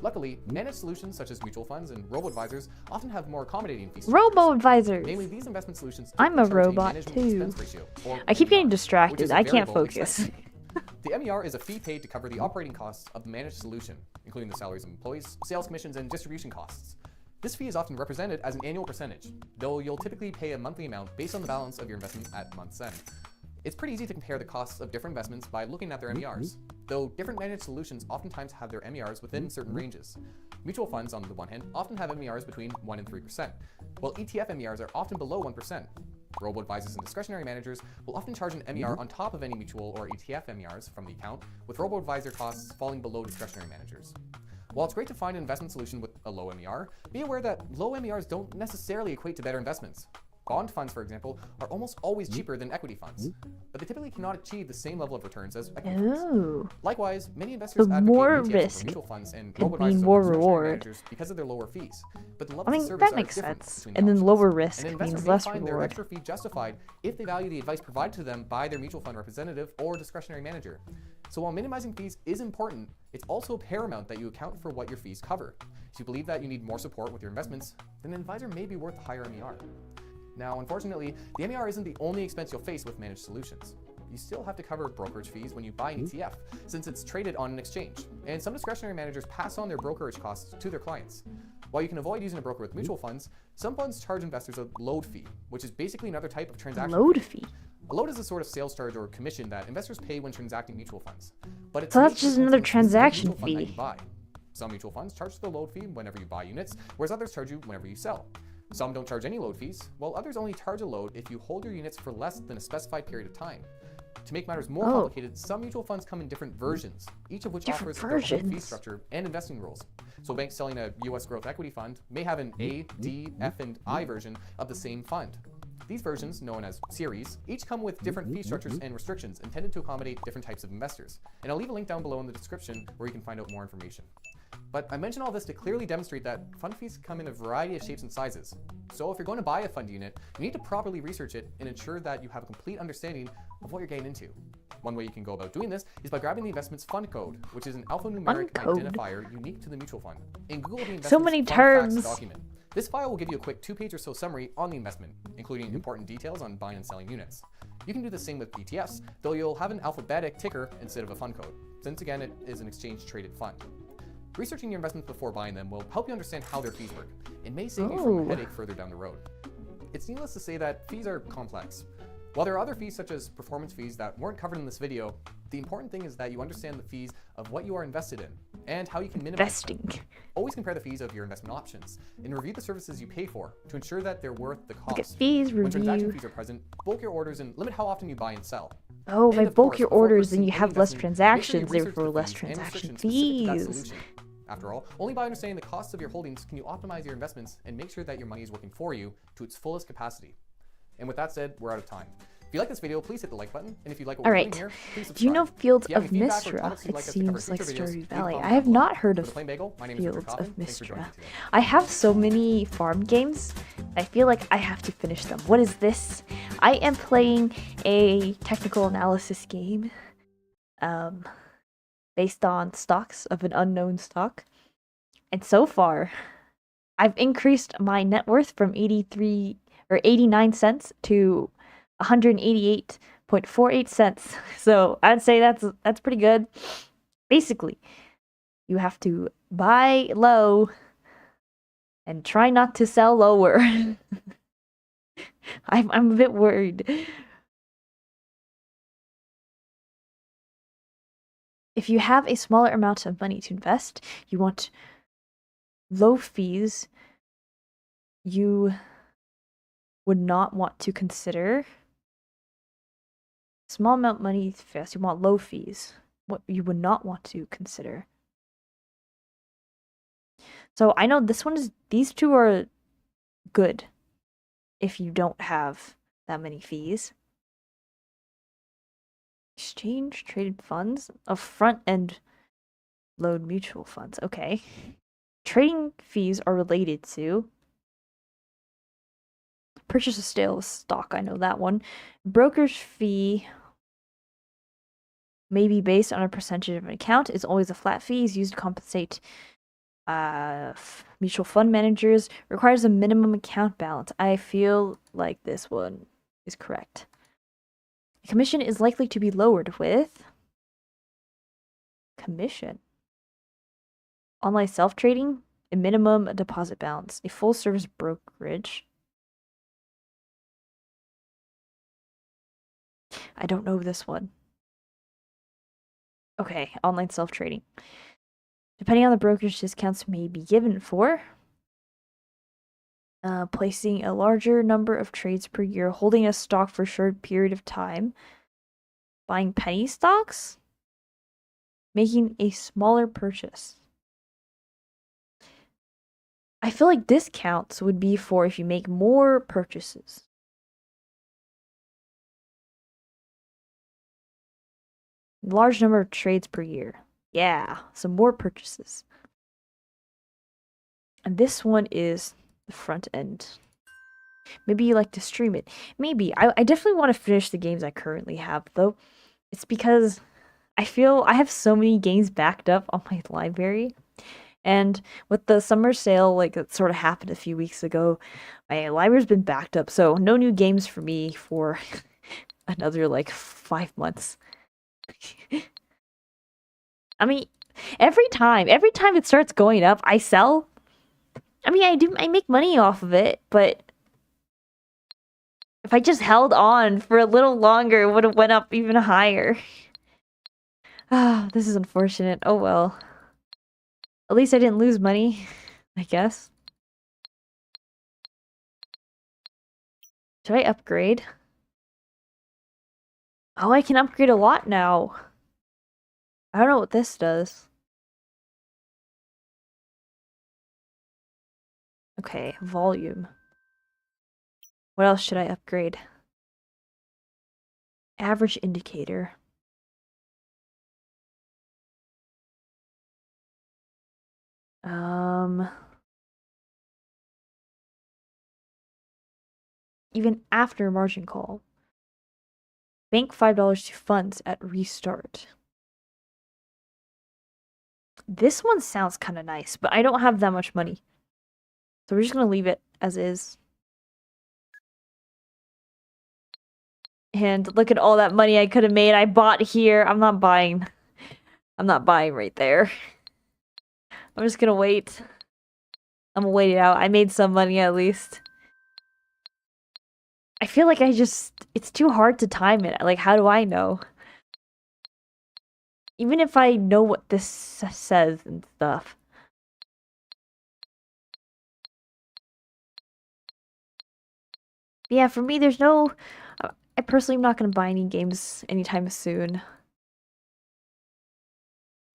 Luckily, managed solutions such as mutual funds and robo-advisors often have more accommodating fee structures. Robo-advisors! Namely, these investment solutions I'm a charge robot management too. expense ratio, or I keep getting MER, distracted. which is a I can't variable focus. expense. The MER is a fee paid to cover the operating costs of the managed solution, including the salaries of employees, sales commissions, and distribution costs. This fee is often represented as an annual percentage, though you'll typically pay a monthly amount based on the balance of your investment at month's end. It's pretty easy to compare the costs of different investments by looking at their MERs, though different managed solutions oftentimes have their MERs within certain ranges. Mutual funds, on the one hand, often have MERs between 1 and 3%, while ETF MERs are often below 1%. Robo-advisors and discretionary managers will often charge an MER on top of any mutual or ETF MERs from the account, with robo-advisor costs falling below discretionary managers. While it's great to find an investment solution with a low MER, be aware that low MERs don't necessarily equate to better investments. Bond funds, for example, are almost always cheaper than equity funds, but they typically cannot achieve the same level of returns as equity funds. Likewise, many investors advocate more ETFs risk over mutual funds and could robo-advisors mean over more discretionary reward. managers because of their lower fees. But the I levels of mean, service that are makes different sense. between the And then options. lower risk An investor means may less find their reward. extra fee justified if they value the advice provided to them by their mutual fund representative or discretionary manager. So while minimizing fees is important, it's also paramount that you account for what your fees cover. If you believe that you need more support with your investments, then an advisor may be worth a higher MER. Now, unfortunately, the MER isn't the only expense you'll face with managed solutions. You still have to cover brokerage fees when you buy an ETF, since it's traded on an exchange, and some discretionary managers pass on their brokerage costs to their clients. While you can avoid using a broker with mutual funds, some funds charge investors a load fee, which is basically another type of transaction Load fee? A load is a sort of sales charge or commission that investors pay when transacting mutual funds. But it's So that's made just to another the specific transaction mutual fund that fee. you buy. Some mutual funds charge the load fee whenever you buy units, whereas others charge you whenever you sell. Some don't charge any load fees, while others only charge a load if you hold your units for less than a specified period of time. To make matters more complicated, some mutual funds come in different versions, each of which offers their own fee structure and investing rules. So banks selling a US growth equity fund may have an A, D, F, and I version of the same fund. These versions, known as series, each come with different fee structures and restrictions intended to accommodate different types of investors. And I'll leave a link down below in the description where you can find out more information. But I mention all this to clearly demonstrate that fund fees come in a variety of shapes and sizes. So if you're going to buy a fund unit, you need to properly research it and ensure that you have a complete understanding of what you're getting into. One way you can go about doing this is by grabbing the investment's fund code, which is an alphanumeric identifier unique to the mutual fund, and Google the investment's So many fund facts terms. document. This file will give you a quick 2-page or so summary on the investment, including important details on buying and selling units. You can do the same with ETFs, though you'll have an alphabetic ticker instead of a fund code, since again it is an exchange-traded fund. Researching your investments before buying them will help you understand how their fees work, and may save you from a headache further down the road. It's needless to say that fees are complex. While there are other fees such as performance fees that weren't covered in this video, the important thing is that you understand the fees of what you are invested in, and how you can minimize Investing. them. Always compare the fees of your investment options, and review the services you pay for to ensure that they're worth the cost. Look at fees, When transaction review. fees are present, bulk your orders and limit how often you buy and sell. Oh, And by of bulk course, your before orders, then purchasing you any have less investment, make sure you transactions, research therefore the less fees and transaction restrictions specific to that fees. solution. After all, only by understanding the costs of your holdings can you optimize your investments and make sure that your money is working for you to its fullest capacity. And with that said, we're out of time. If you like this video, please hit the like button, and if you like what we're doing here, please subscribe. Do you know Fields If you have of any feedback or Mistra? topics you'd It like us to cover in seems like future videos, Stardew leave a Valley. comment I have down below. not heard For of the Plain Bagel, my name is Richard Fields Kaufman. of Thanks for joining me Mistra. today. I have so many farm games. I feel like I have to finish them. What is this? I am playing a technical analysis game based on stocks of an unknown stock. And so far, I've increased my net worth from 83 or 89 cents to 188.48 cents. So I'd say that's pretty good. Basically, you have to buy low And try not to sell lower. I'm a bit worried. If you have a smaller amount of money to invest, you want low fees, you would not want to consider. Small amount of money fast, you want low fees. What you would not want to consider. So I know these two are good if you don't have that many fees. Exchange traded funds of front end load mutual funds. Okay. Trading fees are related to purchase of stale stock. I know that one. Broker's fee may be based on a percentage of an account. It's always a flat fee. Is used to compensate mutual fund managers. Requires a minimum account balance. I feel like this one is correct. The commission is likely to be lowered with commission. Online self-trading, a minimum deposit balance, a full-service brokerage. I don't know this one. Okay, online self-trading. Depending on the brokerage, discounts may be given for placing a larger number of trades per year, holding a stock for a short period of time, buying penny stocks, making a smaller purchase. I feel like discounts would be for if you make more purchases. Large number of trades per year. Yeah, some more purchases. And this one is the front end. Maybe you like to stream it. Maybe. I definitely want to finish the games I currently have, though. It's because I feel I have so many games backed up on my library. And with the summer sale, like it sort of happened a few weeks ago, my library's been backed up. So no new games for me for another like 5 months. I mean, every time it starts going up, I sell. I mean, I make money off of it, but if I just held on for a little longer, it would have went up even higher. Ah, this is unfortunate. Oh well. At least I didn't lose money, I guess. Should I upgrade? Oh, I can upgrade a lot now. I don't know what this does. Okay, volume. What else should I upgrade? Average indicator. Even after margin call. Bank $5 to funds at restart. This one sounds kind of nice, but I don't have that much money. So we're just going to leave it as is. And look at all that money I could have made. I bought here. I'm not buying. I'm not buying right there. I'm just going to wait. I'm going to wait it out. I made some money at least. I feel like it's too hard to time it. Like, how do I know? Even if I know what this says and stuff. Yeah, for me, there's no... I personally am not going to buy any games anytime soon.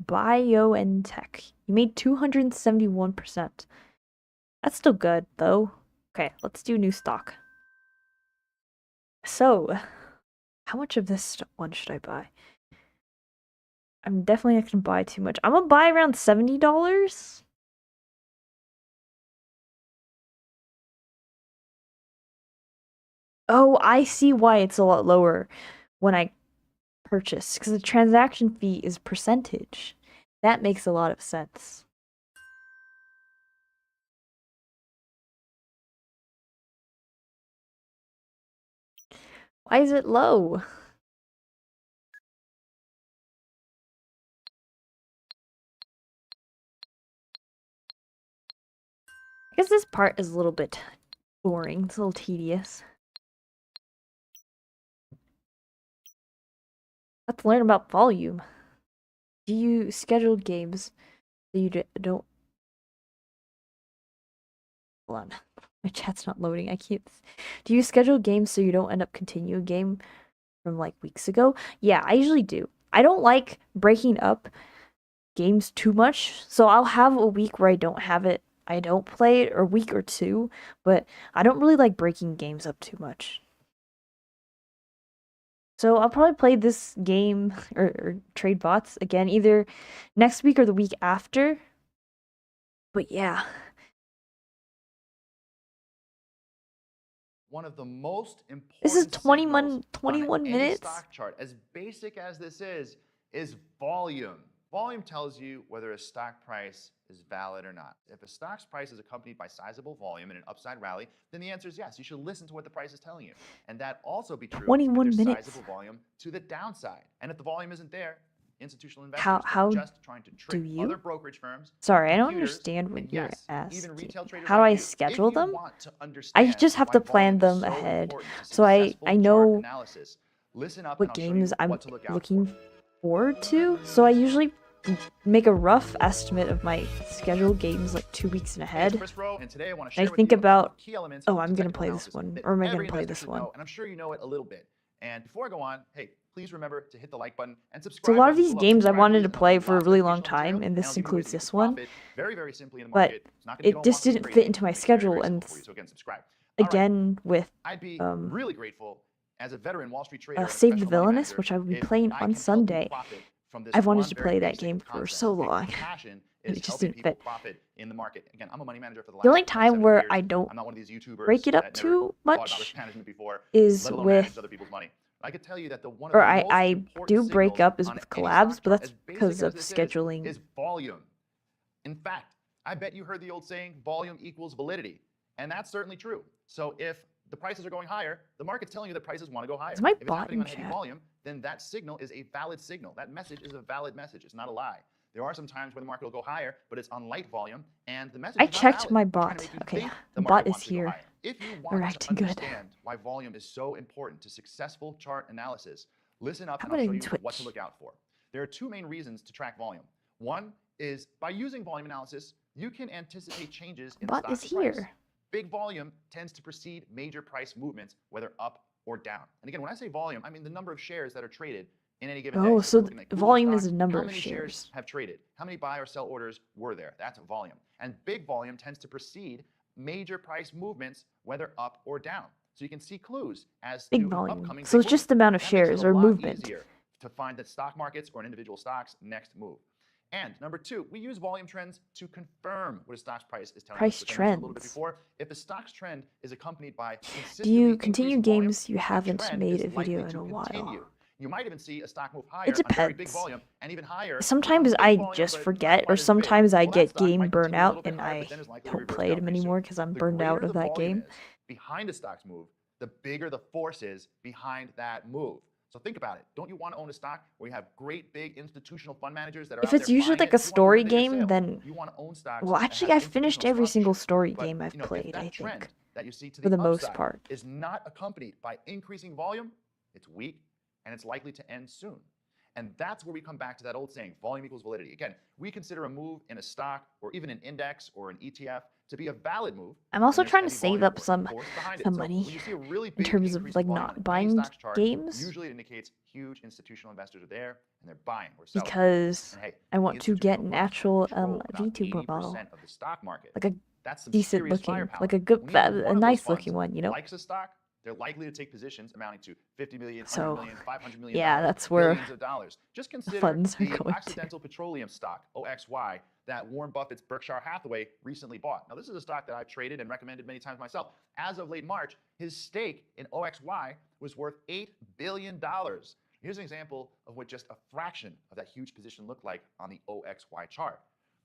BioNTech. You made 271%. That's still good, though. Okay, let's do new stock. So, how much of this one should I buy? I'm definitely not going to buy too much. I'm going to buy around $70. Oh, I see why it's a lot lower when I purchase. Because the transaction fee is percentage. That makes a lot of sense. Why is it low? guess this part is a little bit boring. It's a little tedious. Let's learn about volume. Do you schedule games so you don't... Hold on. My chat's not loading. I can't... Do you schedule games so you don't end up continuing a game from like weeks ago? Yeah, I usually do. I don't like breaking up games too much, so I'll have a week where I don't have it, I don't play it, or a week or two, but I don't really like breaking games up too much. So I'll probably play this game or trade bots again either next week or the week after. But yeah. One of the most important This is 21 signals on any minutes. stock chart, as basic as this is volume. Volume tells you whether a stock price is valid or not. If a stock's price is accompanied by sizable volume in an upside rally, then the answer is yes. You should listen to what the price is telling you. And that also be true 21 if there's minutes. sizable volume to the downside. And if the volume isn't there, institutional investors How are just trying to trick do you? other brokerage firms. Sorry, I don't computers, understand what and you're yes, asking. even retail traders How do like I you. schedule If you them? want to I understand just have why to plan volume is them so ahead, important to so I successful know chart analysis, listen up and what I'll show games you I'm what to look out looking for. forward to. So I usually make a rough estimate of my scheduled games like 2 weeks in ahead. Chris Rowe, and today I want to And share I think with you about, key elements oh, of I'm gonna technical play this analysis one, that or am I every gonna play investor this should one? know, and I'm sure you know it a little bit. And before I go on, hey, please remember to hit the like button and So subscribe. a lot of button these below. games I Subscribe wanted to to these play lots for a of really long educational material, time, and I'll this give you includes ways to this one. profit very, very simply in the But market. It's not gonna it go just on didn't crazy. fit into my Make it very, schedule, very and simple for you. So again, subscribe. All right. again with I'd be really grateful as a veteran Wall Street trader and a Save the professional money Villainous, manager which I will be if playing I on can help you Sunday. profit from this I've wanted one to very play that basic game for concept. so Okay, long. passion And is it just helping didn't people fit. profit in the market. Again, I'm a money manager for the last The only time 27 where years. I don't I'm not one of these YouTubers break it up that too never thought about much risk management before, is let alone with, managed other people's money. I could tell you that one of or the most I important do break signals up is on with any collabs, stock but chart, that's as basic because as of this scheduling. is volume. In fact, I bet you heard the old saying, volume equals validity. And that's certainly true. So if the prices are going higher, the market's telling you that prices want to go higher. Is my If it's bot happening in on heavy chat? volume, then that signal is a valid signal. That message is a valid message. It's not a lie. There are some times where the market will go higher, but it's on light volume, and the message I is not checked valid. my They're trying to bot. make you Okay, think the the bot market is wants to go here. higher. If you They're want to acting good. understand why volume is so important to successful chart analysis, listen up How and I'll about show in you what to Twitch? look out for. There are two main reasons to track volume. One is by using volume analysis, you can anticipate changes in the Bot stock's is price. here. Big volume tends to precede major price movements, whether up or down. And again, when I say volume, I mean the number of shares that are traded in any given day. Oh, If so you're looking at Google volume stock, is a number how of many shares. have traded? How many buy or sell orders were there? That's volume. And big volume tends to precede major price movements, whether up or down. So you can see clues as Big to volume. upcoming So big it's just the amount of movement. That makes it shares a or lot movement. easier to find that stock markets or an individual stock's next move. And number two, we use volume trends to confirm what a stock's price is telling Price us. Which I mentioned a little bit trends. before. If a stock's trend is accompanied by Do consistently you continue increasing volume, games you that haven't trend made is a video likely in to a while? continue. You might even see a stock move higher It on very big depends. volume and even higher. Sometimes on big I volume, just but forget, not or quite as big. sometimes I Well, that get stock game might continue a burnout little bit and higher, I but then is likely to don't reverse play down them pretty soon. anymore because I'm The burned out greater of the that volume game. is behind a stock's move, the bigger the force is behind that move. So think about it. Don't you want to own a stock where you have great big institutional fund managers that are If out it's there usually buying like it? a You want to story limit your game, sales. then You want to own stocks well, that actually, have I've finished institutional every single sponsorship. story But, game I've you know, if played, that I trend think, that you see to for the the most upside part. is not accompanied by increasing volume, it's weak and it's likely to end soon. And that's where we come back to that old saying, volume equals validity. Again, we consider a move in a stock or even an index or an ETF to be a valid move. I'm also when there's trying to heavy save volume up or some force behind it. So money when you see a really in big terms of increase like in volume not on any buying stock's chart, games usually it indicates huge institutional investors are there and they're buying or selling. because And hey, I want to get institutional an wealth actual control about VTuber model, 80% of the stock market. like a That's some decent serious looking, firepower. like a good, When either a one of those nice funds looking one, you know. likes a stock, they're likely to take positions amounting to 50 million, 100 So, million, 500 million, yeah, that's where billions of dollars. Just consider funds are the going to. Occidental Petroleum stock, OXY, that Warren Buffett's Berkshire Hathaway recently bought. Now, this is a stock that I've traded and recommended many times myself. As of late March, his stake in OXY was worth $8 billion. Here's an example of what just a fraction of that huge position looked like on the OXY chart.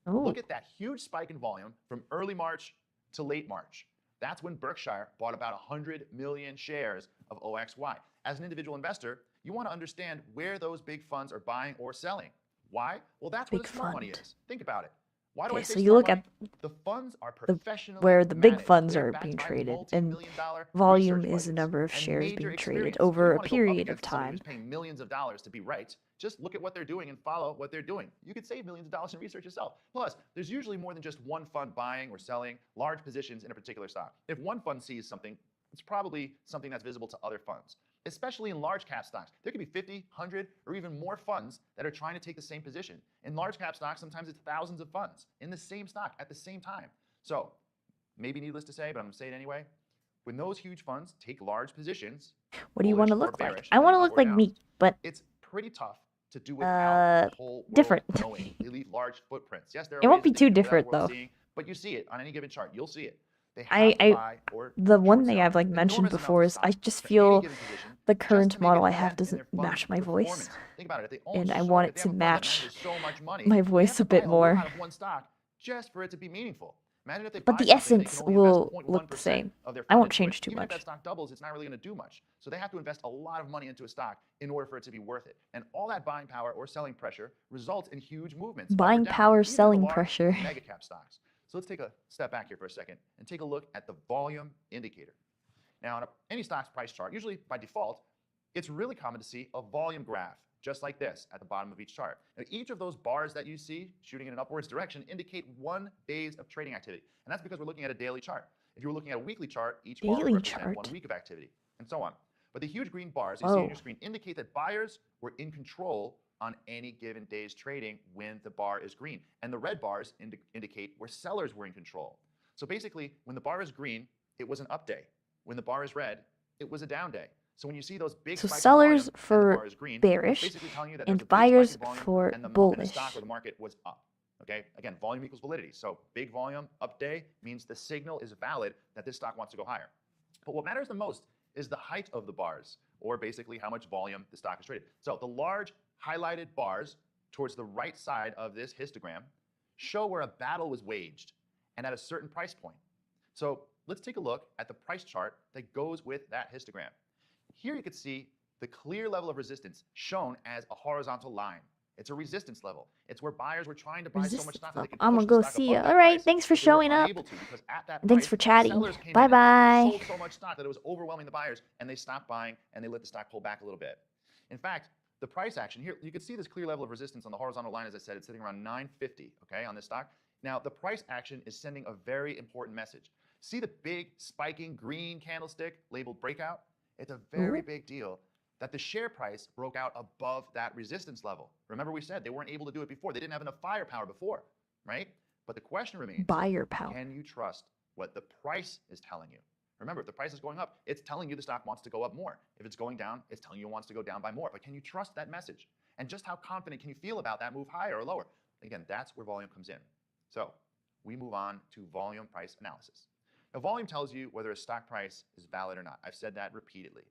Oh, Look at that huge spike in volume from early March to late March. That's when Berkshire bought about 100 million shares of OXY. As an individual investor, you want to understand where those big funds are buying or selling. Why? Well, that's where Big the smart money fund. is. Think about it. Why do I Okay, say so you smart look money? at The funds are the professionally where the big managed. funds They're are backed being by traded, and multi-million-dollar volume research is the budgets number of and shares major being traded experience. over You a want to go up period of against somebody time. who's paying millions of dollars to be right. Just look at what they're doing and follow what they're doing. You could save millions of dollars in research yourself. Plus, there's usually more than just one fund buying or selling large positions in a particular stock. If one fund sees something, it's probably something that's visible to other funds. Especially in large cap stocks. There could be 50, 100, or even more funds that are trying to take the same position. In large cap stocks, sometimes it's thousands of funds in the same stock at the same time. So, maybe needless to say, but I'm going to say it anyway. When those huge funds take large positions, What do you want to bullish or look like? bearish, I want to heading up look or like down, me, but it's pretty tough to do without the whole world different. knowing. They leave large footprints. Yes, there are It won't ways be that they too can do that different, without though. seeing, but you see it on any given chart. You'll see it. They have to I buy or the one short thing sell I've like mentioned enormous amounts before of is I stock just for any feel given position the just current to make model a I have dent in doesn't their fund's match my voice, performance. Think about it. If they own and I so, want if it they to have a fund that match manages so much money, my they voice have to a buy bit a more. lot of one stock just for it to be meaningful. Imagine if they But buy the something, they essence can only invest will look the 0.1% same. of their I fund won't into it. change too Even if much. that stock doubles, it's not really going to do much. So they have to invest a lot of money into a stock in order for it to be worth it. And all that buying power or selling pressure results in huge movements. Up or Buying down, power, even in the selling large pressure. mega cap stocks. So let's take a step back here for a second and take a look at the volume indicator. Now, on any stock's price chart, usually by default, it's really common to see a volume graph, just like this at the bottom of each chart. Now, each of those bars that you see shooting in an upwards direction indicate 1 day of trading activity. And that's because we're looking at a daily chart. If you were looking at a weekly chart, each bar would Daily represent chart. 1 week of activity, and so on. But the huge green bars you see on Whoa. your screen indicate that buyers were in control on any given day's trading when the bar is green. And the red bars indicate where sellers were in control. So basically, when the bar is green, it was an up day. When the bar is red, it was a down day. So when you see those big So spikes sellers in volume and the for bar is green, it's bearish basically telling you that there's and a big spike buyers in volume for and the bullish. stock or the market was up. Okay, again, volume equals validity. So big volume, up day, means the signal is valid that this stock wants to go higher. But what matters the most is the height of the bars, or basically how much volume the stock is traded. So the large highlighted bars towards the right side of this histogram show where a battle was waged and at a certain price point. So let's take a look at the price chart that goes with that histogram. Here you can see the clear level of resistance shown as a horizontal line. It's a resistance level. It's where buyers were trying to buy so much stock that they could I'm push gonna the go stock see above ya. that All right, price, thanks for but they were showing up. unable to because at that And thanks price, for chatting. sellers came Bye in bye. and sold so much stock that it was overwhelming the buyers, and they stopped buying and they let the stock pull back a little bit. In fact, the price action here, you can see this clear level of resistance on the horizontal line. As I said, it's sitting around 950, okay, on this stock. Now, the price action is sending a very important message. See the big spiking green candlestick labeled breakout? It's a very big deal that the share price broke out above that resistance level. Remember we said they weren't able to do it before. They didn't have enough firepower before, right? But the question remains, Buyer power. can you trust what the price is telling you? Remember, if the price is going up, it's telling you the stock wants to go up more. If it's going down, it's telling you it wants to go down by more. But can you trust that message? And just how confident can you feel about that move higher or lower? Again, that's where volume comes in. So we move on to volume price analysis. Now, volume tells you whether a stock price is valid or not. I've said that repeatedly.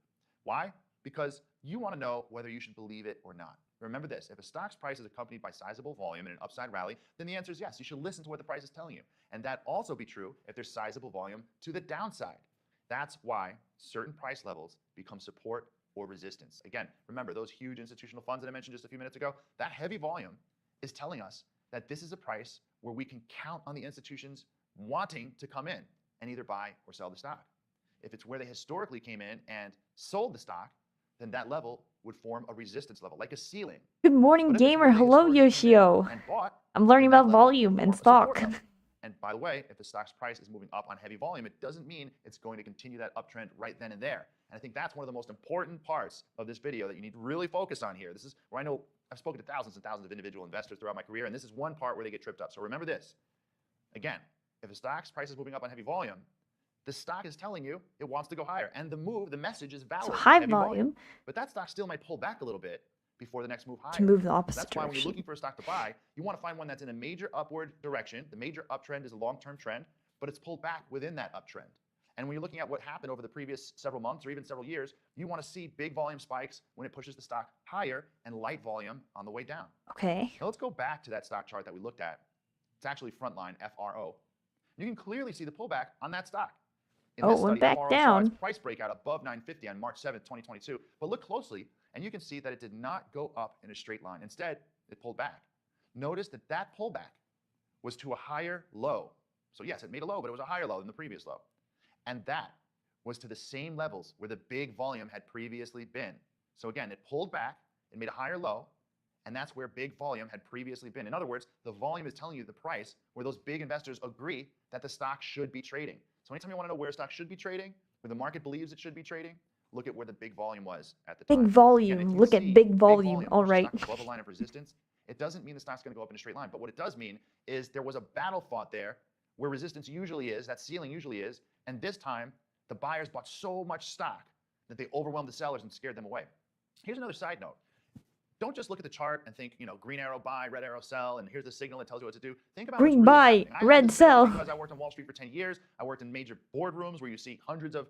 Why? Because you want to know whether you should believe it or not. Remember this, if a stock's price is accompanied by sizable volume in an upside rally, then the answer is yes, you should listen to what the price is telling you. And that also be true if there's sizable volume to the downside. That's why certain price levels become support or resistance. Again, remember those huge institutional funds that I mentioned just a few minutes ago? That heavy volume is telling us that this is a price where we can count on the institutions wanting to come in and either buy or sell the stock. If it's where they historically came in and sold the stock, then that level would form a resistance level, like a ceiling. Good morning, But if it's gamer. where they Hello, historically came in Yoshio. and bought, I'm learning then that about level volume would and form a support stock. level. And by the way, if the stock's price is moving up on heavy volume, it doesn't mean it's going to continue that uptrend right then and there. And I think that's one of the most important parts of this video that you need to really focus on here. This is where I know I've spoken to thousands and thousands of individual investors throughout my career, and this is one part where they get tripped up. So remember this. Again, if a stock's price is moving up on heavy volume, the stock is telling you it wants to go higher. And the message is valid. So high heavy volume But that stock still might pull back a little bit before the next move higher. to move the opposite That's why when you're direction. looking for a stock to buy, you want to find one that's in a major upward direction. The major uptrend is a long-term trend, but it's pulled back within that uptrend. And when you're looking at what happened over the previous several months or even several years, you want to see big volume spikes when it pushes the stock higher and light volume on the way down. Okay. Now let's go back to that stock chart that we looked at. It's actually Frontline, FRO. You can clearly see the pullback on that stock. In this it went study, back FRO down. saw its price breakout above 950 on March 7th, 2022. But look closely, and you can see that it did not go up in a straight line. Instead, it pulled back. Notice that that pullback was to a higher low. So yes, it made a low, but it was a higher low than the previous low. And that was to the same levels where the big volume had previously been. So again, it pulled back, it made a higher low, and that's where big volume had previously been. In other words, the volume is telling you the price where those big investors agree that the stock should be trading. So anytime you want to know where a stock should be trading, where the market believes it should be trading, look at where the big volume was at the time. Big volume. Look at big volume. All right. Above a line of resistance. It doesn't mean the stock's going to go up in a straight line, but what it does mean is there was a battle fought there where resistance usually is, that ceiling usually is, and this time the buyers bought so much stock that they overwhelmed the sellers and scared them away. Here's another side note. Don't just look at the chart and think, green arrow buy, red arrow sell, and here's the signal that tells you what to do. Think about green what's really buy, happening. red sell. Because I worked on Wall Street for 10 years. I worked in major boardrooms where you see hundreds of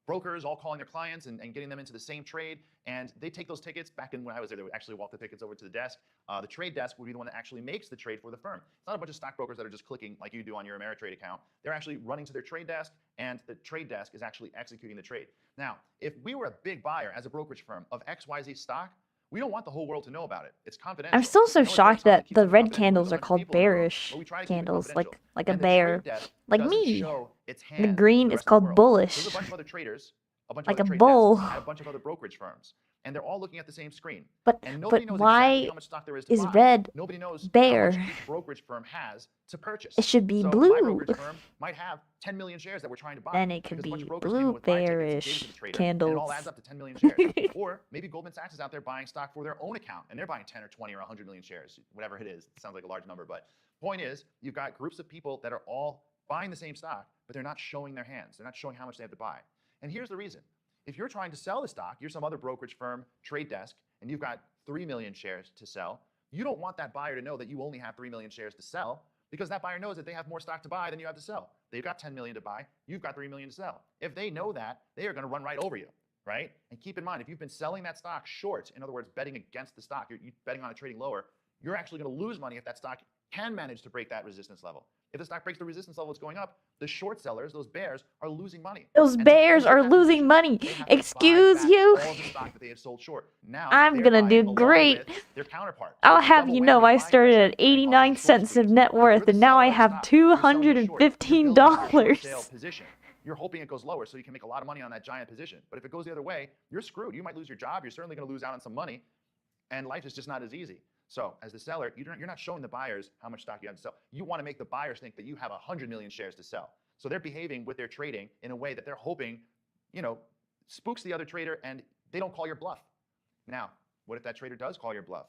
brokers all calling their clients and getting them into the same trade. And they take those tickets. Back in when I was there, they would actually walk the tickets over to the desk. The trade desk would be the one that actually makes the trade for the firm. It's not a bunch of stockbrokers that are just clicking like you do on your Ameritrade account. They're actually running to their trade desk, and the trade desk is actually executing the trade. Now, if we were a big buyer as a brokerage firm of XYZ stock, we don't want the whole world to know about it. It's confidential. I'm still so I know it's very shocked tough to that keep the something red confidential. candles There's are a bunch of called people in the room, bearish but we try to keep it candles, like confidential. a And the bear, trade desk like doesn't me. show its The hand green to the is rest of the called world. bullish. There's a bunch of other traders, a bunch Like of a other trade bull. desks, and a bunch of other brokerage firms, and they're all looking at the same screen. But And nobody knows why exactly how much stock there is to is buy. red Nobody knows bear? how much each brokerage firm has to purchase. It should be So blue. my brokerage firm might have 10 million shares that we're trying to buy. Then it could because a bunch be of brokers came in blue with buy tickets and gave it to bearish the trader, and it all candles. adds up to 10 million shares. Or maybe Goldman Sachs is out there buying stock for their own account, and they're buying 10 or 20 or 100 million shares, whatever it is. It sounds like a large number, but point is, you've got groups of people that are all buying the same stock, but they're not showing their hands. They're not showing how much they have to buy. And here's the reason. If you're trying to sell the stock, you're some other brokerage firm, trade desk, and you've got 3 million shares to sell, you don't want that buyer to know that you only have 3 million shares to sell, because that buyer knows that they have more stock to buy than you have to sell. They've got 10 million to buy, you've got 3 million to sell. If they know that, they are going to run right over you, right? And keep in mind, if you've been selling that stock short, in other words, betting against the stock, you're betting on it trading lower, you're actually going to lose money if that stock can manage to break that resistance level. If the stock breaks the resistance level, it's going up. The short sellers, those bears, are losing money. Those And to bears get are that losing position, money. they have to buy Excuse back you? all the stock that they have sold short. Now I'm they're gonna buying do along great. with their counterpart. I'll It's a have double you know whammy I buying started pressure at and causing 89 short cents of squeeze. net If you're worth, the and now seller I of have stock, you're selling it short. You're building up your short sale $215. position. You're hoping it goes lower so you can make a lot of money on that giant position. But if it goes the other way, you're screwed. You might lose your job. You're certainly going to lose out on some money, and life is just not as easy. So as the seller, you're not showing the buyers how much stock you have to sell. You want to make the buyers think that you have 100 million shares to sell. So they're behaving with their trading in a way that they're hoping, spooks the other trader, and they don't call your bluff. Now, what if that trader does call your bluff?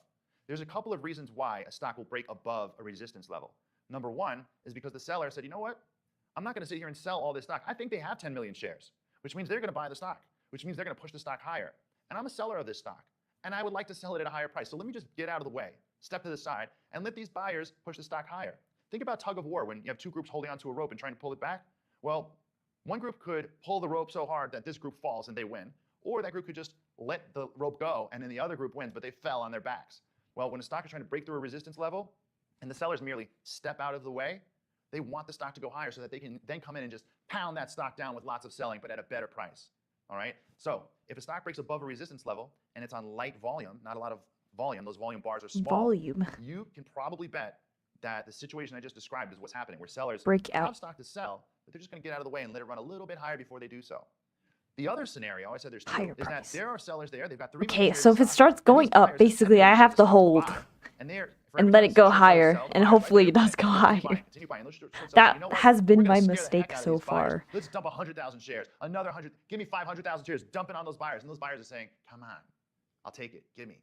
There's a couple of reasons why a stock will break above a resistance level. Number one is because the seller said, you know what? I'm not going to sit here and sell all this stock. I think they have 10 million shares, which means they're going to buy the stock, which means they're going to push the stock higher. And I'm a seller of this stock, and I would like to sell it at a higher price. So let me just get out of the way, step to the side, and let these buyers push the stock higher. Think about tug of war when you have two groups holding onto a rope and trying to pull it back. Well, one group could pull the rope so hard that this group falls and they win, or that group could just let the rope go and then the other group wins, but they fell on their backs. Well, when a stock is trying to break through a resistance level and the sellers merely step out of the way, they want the stock to go higher so that they can then come in and just pound that stock down with lots of selling, but at a better price. All right? So if a stock breaks above a resistance level and it's on light volume, not a lot of volume, those volume bars are small, Volume. you can probably bet that the situation I just described is what's happening, where sellers Break out. have stock to sell, but they're just going to get out of the way and let it run a little bit higher before they do so. The other scenario, I said there's two, Higher is price. that there are sellers there, they've got 3 Okay, million so shares if it of stock, starts and going these up, buyers basically have I have to stock hold buy, and they're for and every let time it go short sellers higher, sell, and buy, hopefully right? it does go Continue higher. buying, continue buying. Those short sellers That say, you know what? has been We're gonna my scare the mistake heck out of so these buyers. far. Let's dump 100,000 shares, another 100, give me 500,000 shares, dump it on those buyers. And those buyers are saying, come on, I'll take it, give me.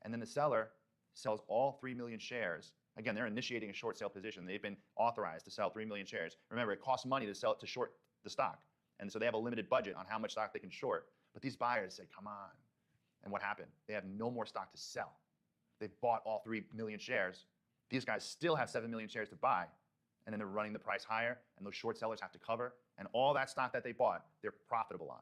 And then the seller sells all 3 million shares. Again, they're initiating a short sale position. They've been authorized to sell 3 million shares. Remember, it costs money to sell it, to short the stock. And so they have a limited budget on how much stock they can short. But these buyers say, come on. And what happened? They have no more stock to sell. They've bought all 3 million shares. These guys still have 7 million shares to buy. And then they're running the price higher, and those short sellers have to cover. And all that stock that they bought, they're profitable on.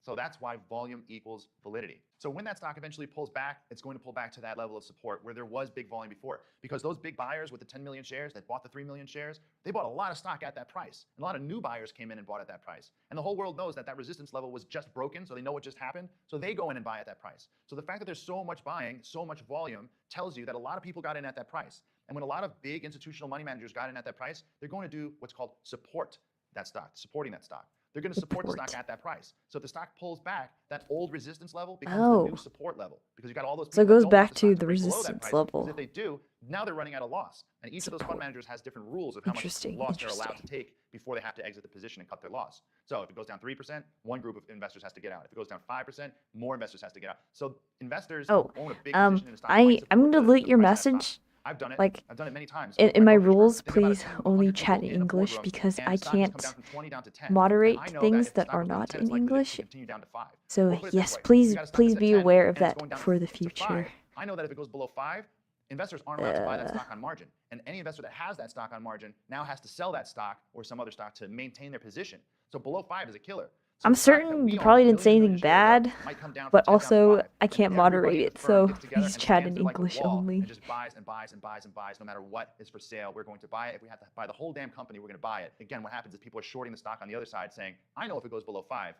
So that's why volume equals validity. So when that stock eventually pulls back, it's going to pull back to that level of support where there was big volume before. Because those big buyers with the 10 million shares that bought the 3 million shares, they bought a lot of stock at that price. And a lot of new buyers came in and bought at that price. And the whole world knows that that resistance level was just broken, so they know what just happened. So they go in and buy at that price. So the fact that there's so much buying, so much volume, tells you that a lot of people got in at that price. And when a lot of big institutional money managers got in at that price, they're going to do what's called support that stock, supporting that stock. They're going to support the stock at that price. So if the stock pulls back, that old resistance level becomes the new support level, because you got all those people So it that goes don't want back the stock to the break below that resistance price, level. because if they do, now they're running at a loss. And each of those fund managers has different rules of how much loss they're allowed to take before they have to exit the position and cut their loss. So if it goes down 3%, one group of investors has to get out. If it goes down 5%, more investors has to get out. So investors who own a big position in a stock might I'm support going to the delete your price of that stock. message. I've done it. Like, I've done it many times. in my rules, Think about please a team of only 100 chat people in a English boardroom, because and I the stock has come can't down from 20 down to 10. moderate And I know things if the that stock are goes down not to 10, in it's likely that it English. can continue down to 5. So Or put it this yes, way, please you got a stock that's at be 10 aware of and it's that going down for the to future. 5. I know that if it goes below 5, investors aren't allowed to buy that stock on margin. And any investor that has that stock on margin now has to sell that stock or some other stock to maintain their position. So below 5 is a killer. So I'm the stock that certain we you own probably didn't millions say and anything millions of shares bad, of might come down but from 10 down to also 5. I And can't everybody moderate in the it, firm so gets together please and chat stands in there like a English wall only. and just buys and buys and buys and buys no matter what is for sale. We're going to buy it. If we have to buy the whole damn company, we're going to buy it. Again, what happens is people are shorting the stock on the other side saying, I know if it goes below 5,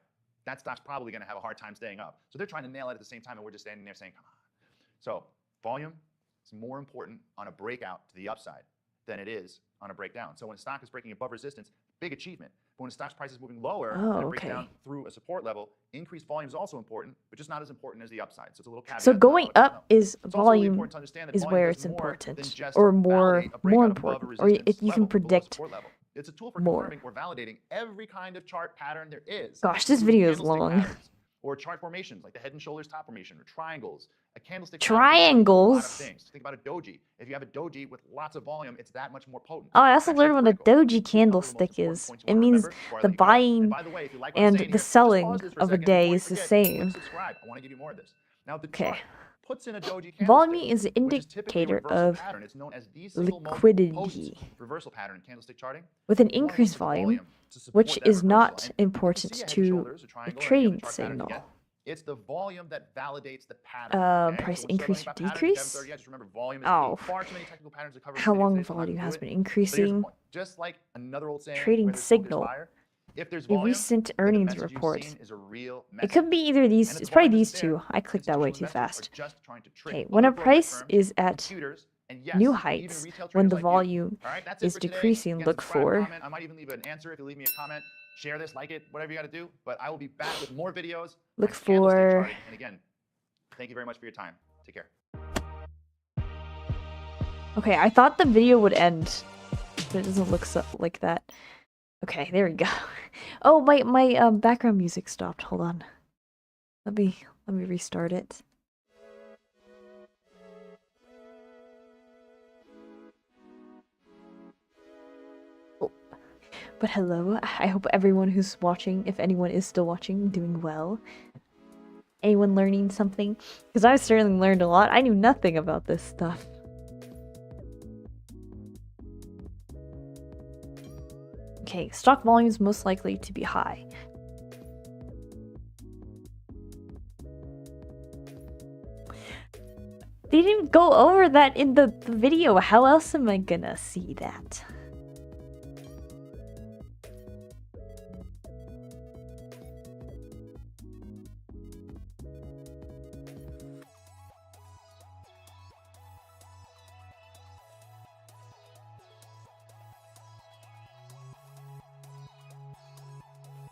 that stock's probably going to have a hard time staying up. So they're trying to nail it at the same time, and we're just standing there saying, come on. So volume is more important on a breakout to the upside than it is on a breakdown. So when a stock is breaking above resistance, big achievement. But when a stock's price is moving lower and it breaks down through a support level, increased volume is also important, but just not as important as the upside. So it's a little caveat. So going up is it's also really volume important to understand that is volume where does it's more important, than just or more validate a breakout above a important, or if resistance you can level, below a predict support level. It's a tool for more. confirming or validating every kind of chart pattern there is. Gosh, this including video is candlestick long. patterns, or chart formations like the head and shoulders top formation, or triangles. A candlestick Triangles? a lot of things. Think about a doji. If you have a doji with lots of volume, it's that much more potent. Oh, I also Actually, learned what a critical. doji Here's a couple of the candlestick most important is. points you It wanna means remember before I the let you go. buying And by the way, if you like what I'm and saying the here, just selling pause this for of a second day before you is the forget. same. Click subscribe. I want to give you more of this. Now the Okay. chart puts in a doji candlestick, Volume is an which is typically a indicator reversal of pattern. It's known as the single most liquidity. potent reversal pattern in candlestick charting. With an You wanna look increased for the volume, to support which that is reversal. not And you can important see a head and to shoulders, a a triangle, or any trading other chart pattern you signal. get. It's the volume that validates the pattern. Okay? Price So when you start increase learning or about patterns, if you haven't decrease? started yet, just remember volume is Oh, key. Far too many technical patterns to cover in how this video long today, so I'm not volume gonna has do been it. But here's the increasing? point. Just like another old saying, Trading where there's smoke, there's signal. fire. If there's A volume, recent then the earnings message you've report. seen is a real It message. could be either And these. if It's the probably volume these isn't there, two. I clicked that way too institutional investors fast. are just trying to trick Okay, when a other brokerage price firms, is at computers, and yes, new even heights, retail when traders the like you. volume All right, that's it is for today. decreasing, Again, look subscribe, for comment. I might even leave an answer if you leave me a comment. Share this, like it, whatever you got to do. But I will be back with more videos. look on candlestick for charting. And again, thank you very much for your time. Take care. Okay, I thought the video would end, but it doesn't look so like that. Okay, there we go. Oh, my background music stopped. Hold on. Let me restart it. Oh. But hello. I hope everyone who's watching, if anyone is still watching, doing well. Anyone learning something? Because I certainly learned a lot. I knew nothing about this stuff. Okay, stock volume is most likely to be high. They didn't go over that in the video. How else am I gonna see that?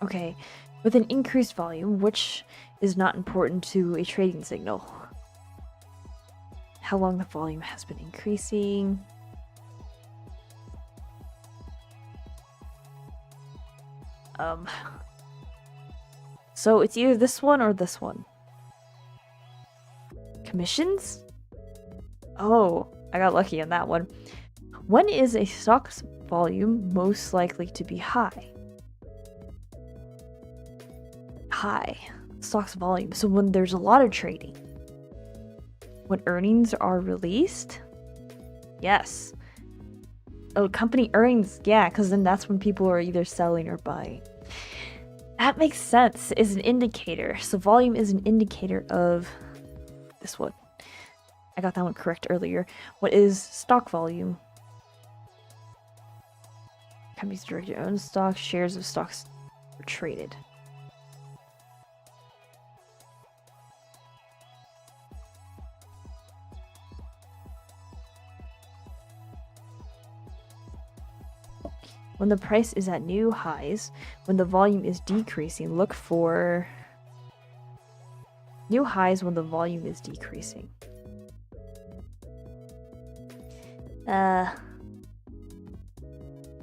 Okay, with an increased volume, which is not important to a trading signal. How long the volume has been increasing. So it's either this one or this one. Commissions? Oh, I got lucky on that one. When is a stock's volume most likely to be high? High. Stock's volume. So when there's a lot of trading. When earnings are released? Yes. Oh, company earnings. Yeah, because then that's when people are either selling or buying. That makes sense. Is an indicator. So volume is an indicator of this one. I got that one correct earlier. What is stock volume? Companies directly own stocks. Shares of stocks are traded. When the price is at new highs, when the volume is decreasing, look for new highs when the volume is decreasing.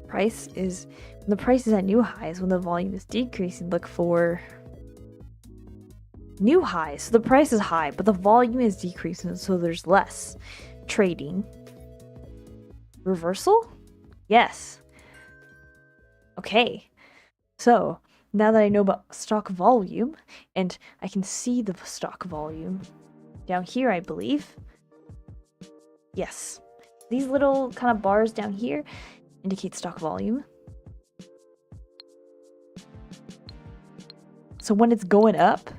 Price is when the price is at new highs, when the volume is decreasing, look for new highs. So the price is high, but the volume is decreasing, so there's less trading. Reversal? Yes. Okay. So now that I know about stock volume, and I can see the stock volume down here, I believe. Yes. These little kind of bars down here indicate stock volume. So when it's going up,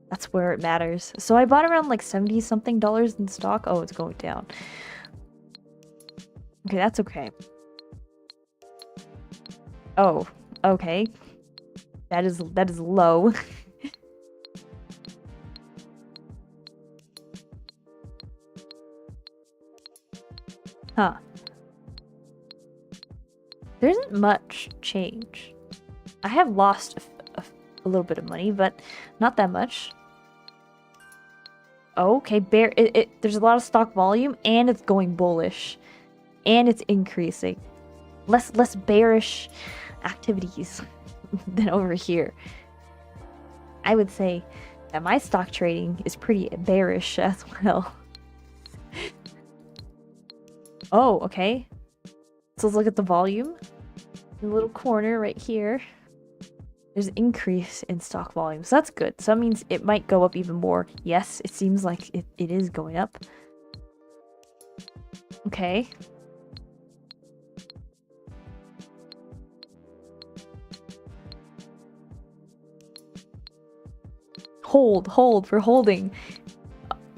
that's where it matters. So I bought around like 70 something dollars in stock. Oh, it's going down. Okay, that's okay. Oh, okay. That is low. Huh. There isn't much change. I have lost a little bit of money, but not that much. Okay, there's a lot of stock volume, and it's going bullish, and it's increasing. Less bearish activities than over here. I would say that my stock trading is pretty bearish as well. Oh, okay. So let's look at the volume. In the little corner right here, there's an increase in stock volume. So that's good. So that means it might go up even more. Yes, it seems like it is going up. Okay. Hold, we're holding.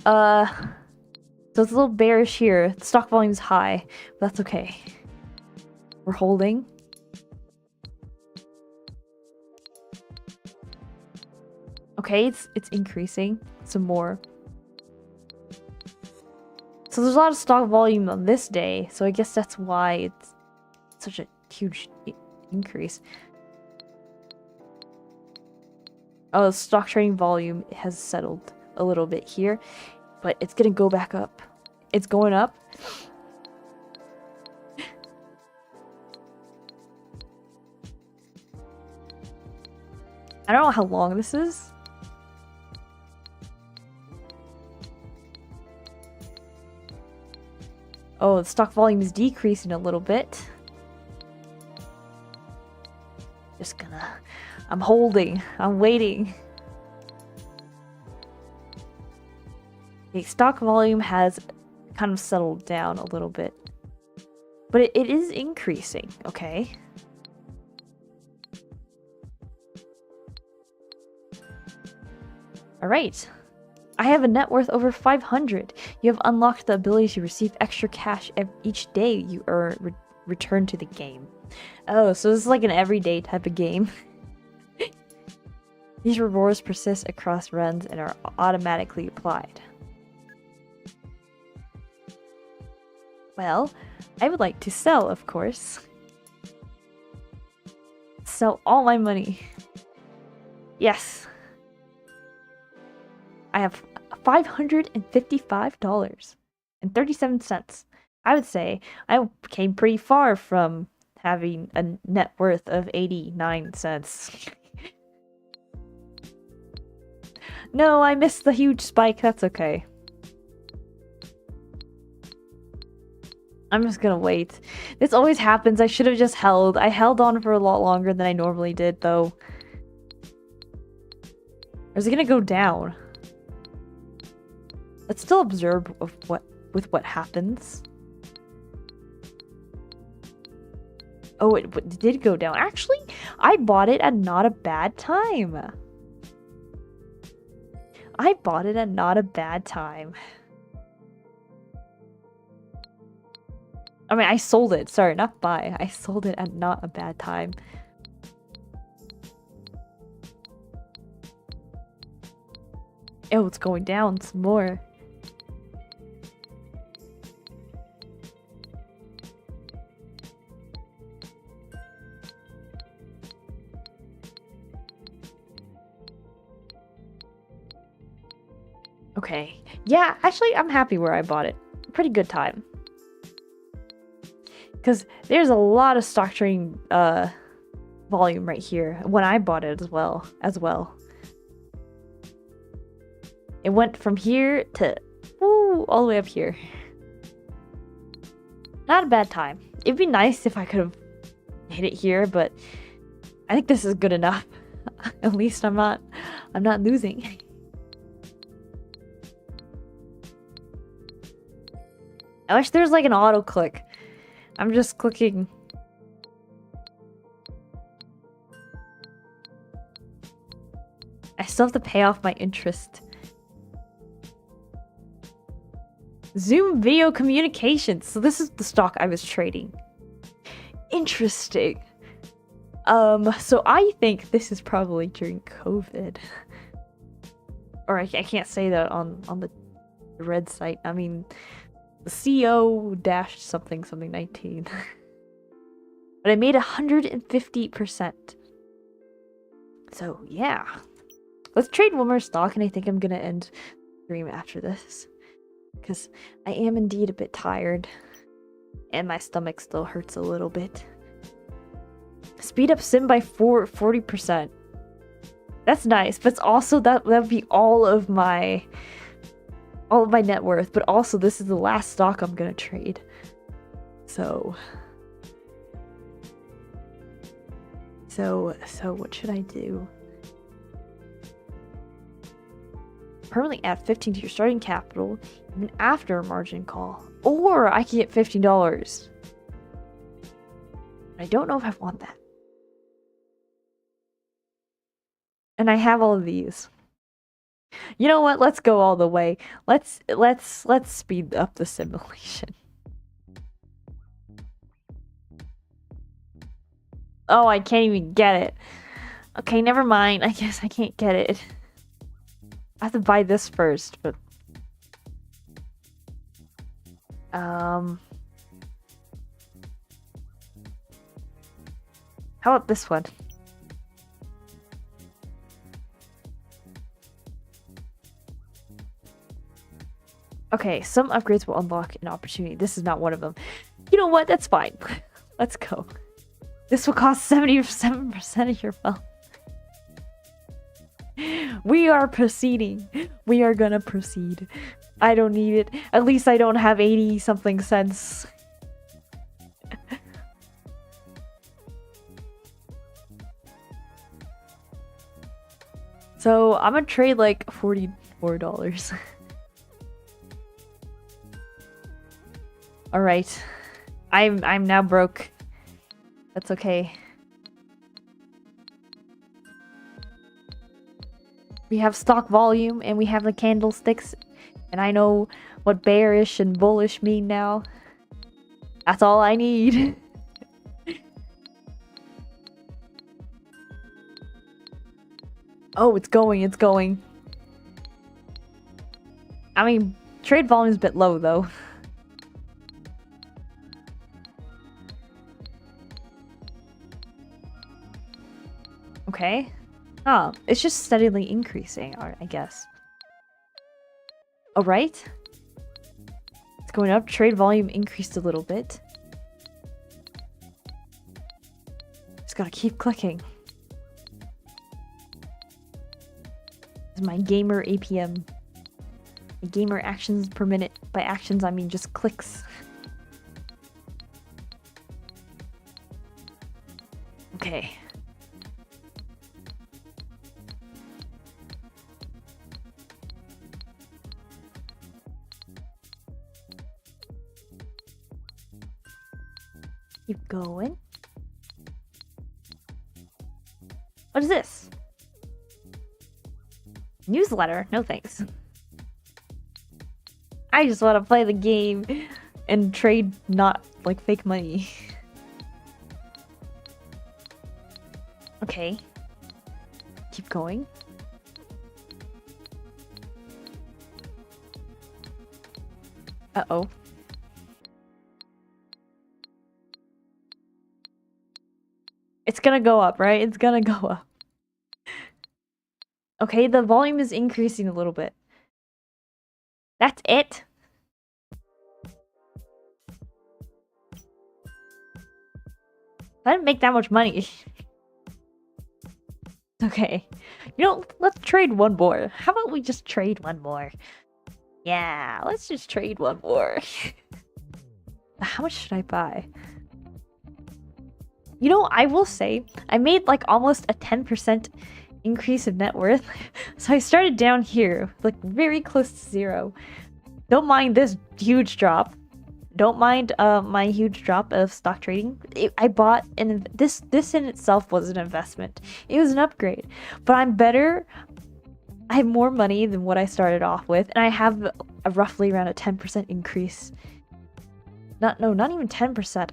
So it's a little bearish here. The stock volume's high, but that's okay. We're holding. Okay, it's increasing some more. So there's a lot of stock volume on this day, so I guess that's why it's such a huge increase. Oh, the stock trading volume has settled a little bit here, but it's gonna go back up. It's going up. I don't know how long this is. Oh, the stock volume is decreasing a little bit. Just gonna... I'm holding. I'm waiting. The stock volume has kind of settled down a little bit. But it is increasing, okay? Alright. I have a net worth over 500. You have unlocked the ability to receive extra cash each day you earn return to the game. Oh, so this is like an everyday type of game. These rewards persist across runs and are automatically applied. Well, I would like to sell, of course. Sell all my money. Yes. I have $555.37. I would say I came pretty far from having a net worth of 89 cents. No, I missed the huge spike. That's okay. I'm just gonna wait. This always happens. I should have just held. I held on for a lot longer than I normally did, though. Or is it gonna go down? Let's still observe with what happens. Oh, it did go down. Actually, I bought it at not a bad time. I bought it at not a bad time. I mean, I sold it. Sorry, not buy. I sold it at not a bad time. Oh, it's going down some more. Okay. Yeah, actually, I'm happy where I bought it. Pretty good time. Because there's a lot of stock trading volume right here when I bought it as well. It went from here to all the way up here. Not a bad time. It'd be nice if I could have hit it here, but I think this is good enough. At least I'm not losing. I wish there's like an auto click. I'm just clicking. I still have to pay off my interest. Zoom video communications. So this is the stock I was trading. Interesting. So I think this is probably during COVID. Or I can't say that on the red site. I mean, CO dash something 19. But I made 150%. So yeah. Let's trade one more stock, and I think I'm gonna end the stream after this. Because I am indeed a bit tired. And my stomach still hurts a little bit. Speed up sim by 40%. That's nice, but it's also that would be all of my net worth, but also this is the last stock I'm gonna trade. So what should I do? Permanently add 15 to your starting capital even after a margin call, or I can get $15. I don't know if I want that. And I have all of these. You know what? Let's go all the way. Let's speed up the simulation. Oh, I can't even get it. Okay, never mind. I guess I can't get it. I have to buy this first, but how about this one? Okay, some upgrades will unlock an opportunity. This is not one of them. You know what? That's fine. Let's go. This will cost 77% of your wealth. We are proceeding. We are gonna proceed. I don't need it. At least I don't have 80 something cents. So I'm gonna trade like $44. All right, I'm now broke. That's okay. We have stock volume and we have the candlesticks, and I know what bearish and bullish mean now. That's all I need. Oh, it's going. I mean, trade volume's a bit low though. Okay. Oh, it's just steadily increasing, I guess. Alright. It's going up. Trade volume increased a little bit. Just gotta keep clicking. This is my gamer APM. My gamer actions per minute. By actions, I mean just clicks. Okay. Keep going. What is this? Newsletter? No thanks. I just want to play the game and trade not like fake money. Okay. Keep going. Uh-oh. It's gonna go up, right? It's gonna go up. Okay, the volume is increasing a little bit. That's it? I didn't make that much money. Okay. You know, let's trade one more. How about we just trade one more? Yeah, let's just trade one more. How much should I buy? You know, I will say, I made like almost a 10% increase of net worth. So I started down here, like very close to 0. Don't mind this huge drop. Don't mind my huge drop of stock trading. I bought this in itself was an investment. It was an upgrade, but I'm better. I have more money than what I started off with, and I have a roughly around a 10% increase. Not even 10%.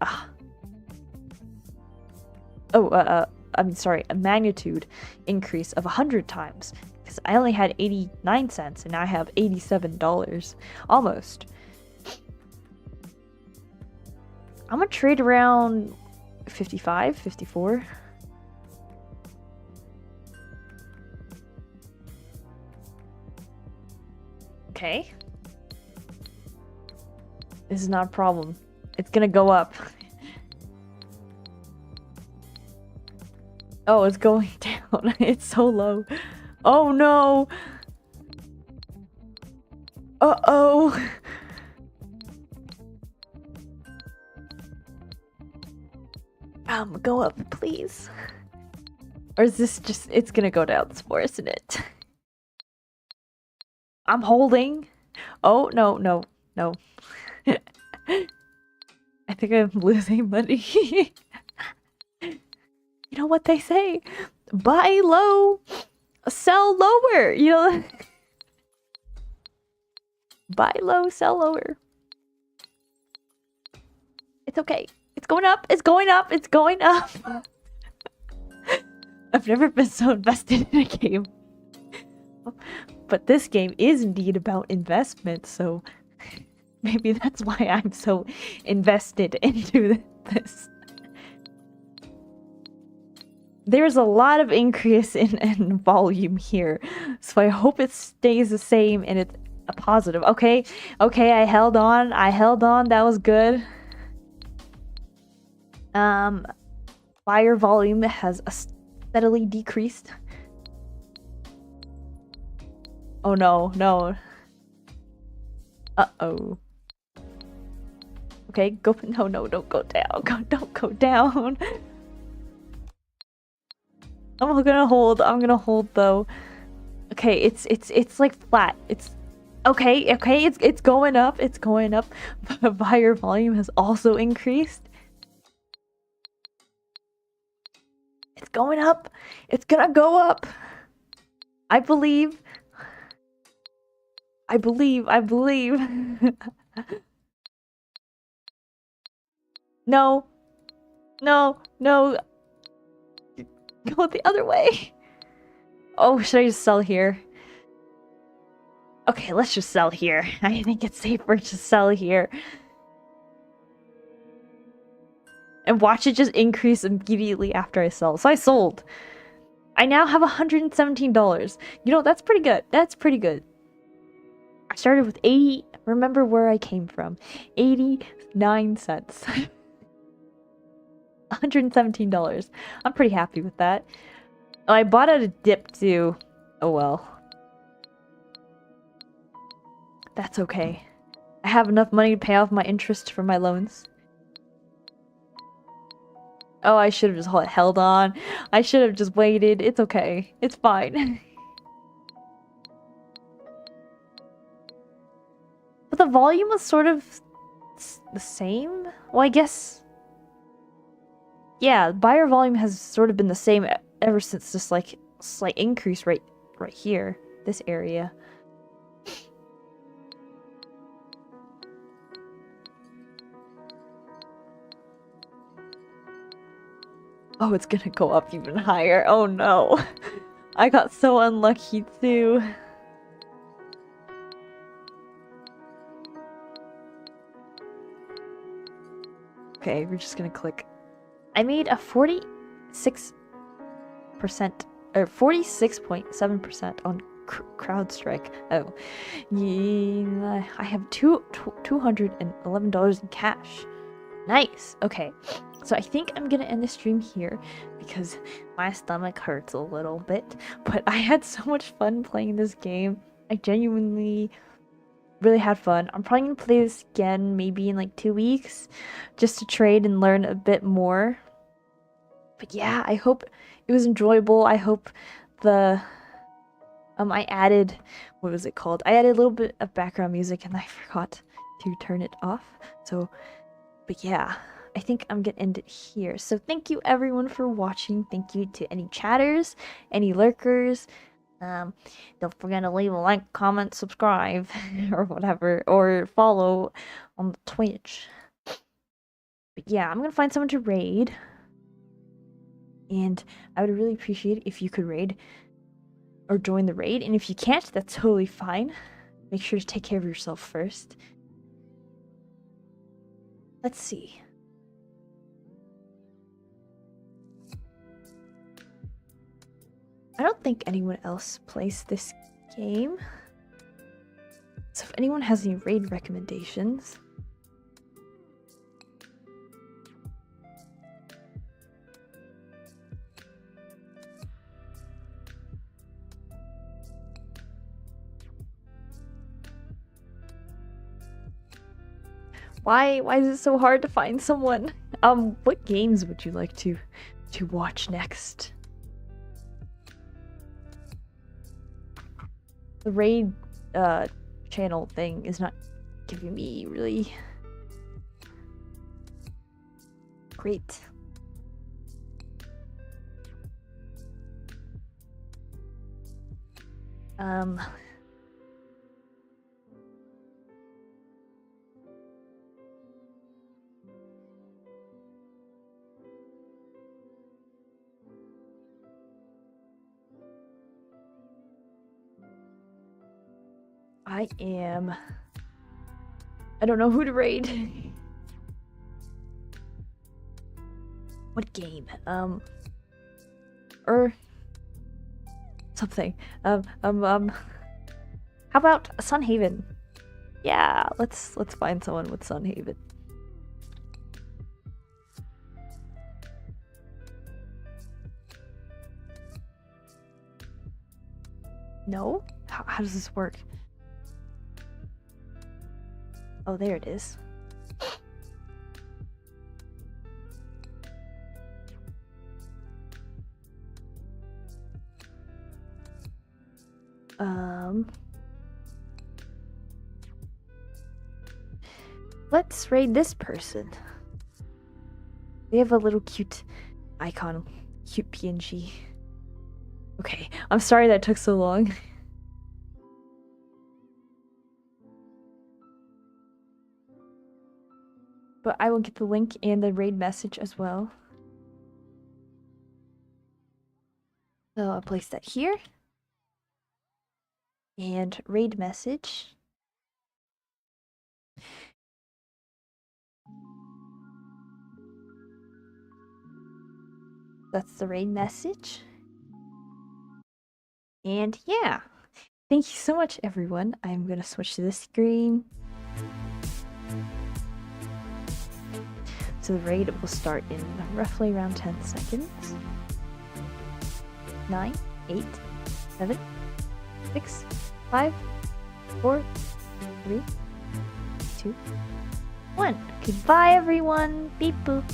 I'm sorry, a magnitude increase of 100 times. Because I only had 89 cents, and now I have $87, almost. I'm gonna trade around 55, 54. Okay. This is not a problem. It's gonna go up. Oh, it's going down. It's so low. Oh no! Uh-oh! Go up, please. Or is this just... It's gonna go down some more, isn't it? I'm holding. Oh, no. I think I'm losing money. You know what they say? Buy low, sell lower. You know? Buy low, sell lower. It's okay. It's going up. It's going up. It's going up. I've never been so invested in a game. But this game is indeed about investment, so maybe that's why I'm so invested into this. There's a lot of increase in volume here, so I hope it stays the same and it's a positive. Okay, I held on, that was good. Buyer volume has steadily decreased. Oh no. Uh-oh. Okay, go. No, don't go down. Don't go down. I'm gonna hold though. Okay, it's like flat. It's okay, it's going up. But buyer volume has also increased. It's going up. It's gonna go up. I believe. No. Go the other way. Oh, should I just sell here? Okay, let's just sell here. I think it's safer to sell here. And watch it just increase immediately after I sell. So I sold. I now have $117. You know, that's pretty good. I started with 80. Remember where I came from. 89 cents. $117. I'm pretty happy with that. Oh, I bought at a dip too. Oh well. That's okay. I have enough money to pay off my interest for my loans. Oh, I should have just held on. I should have just waited. It's okay. It's fine. But the volume was sort of the same? Well, I guess... Yeah, buyer volume has sort of been the same ever since this, like, slight increase right here. This area. Oh, it's gonna go up even higher. Oh no. I got so unlucky too. Okay, we're just gonna click. I made a 46% or 46.7% on crowd strike. Oh, yeah, I have $211 in cash. Nice. Okay, so I think I'm gonna end the stream here because my stomach hurts a little bit. But I had so much fun playing this game. I genuinely really had fun. I'm probably gonna play this again maybe in like 2 weeks just to trade and learn a bit more. But yeah, I hope it was enjoyable. I hope the I added, what was it called? I added a little bit of background music and I forgot to turn it off. So, but yeah, I think I'm gonna end it here. So thank you everyone for watching. Thank you to any chatters, any lurkers. Don't forget to leave a like, comment, subscribe, or whatever, or follow on the Twitch. But yeah, I'm gonna find someone to raid. And I would really appreciate it if you could raid or join the raid. And if you can't, that's totally fine. Make sure to take care of yourself first. Let's see. I don't think anyone else plays this game. So if anyone has any raid recommendations. Why is it so hard to find someone? What games would you like to watch next? The raid channel thing is not giving me really great. I don't know who to raid. What game? Or something. How about Sunhaven? Yeah, let's find someone with Sunhaven. No? How does this work? Oh, there it is. Let's raid this person. They have a little cute icon, cute PNG. Okay, I'm sorry that took so long. But I will get the link and the raid message as well. So I'll place that here. And raid message. That's the raid message. And yeah. Thank you so much, everyone. I'm going to switch to this screen. So the raid will start in roughly around 10 seconds. 9, 8, 7, 6, 5, 4, 3, 2, 1. Goodbye, everyone. Beep boop.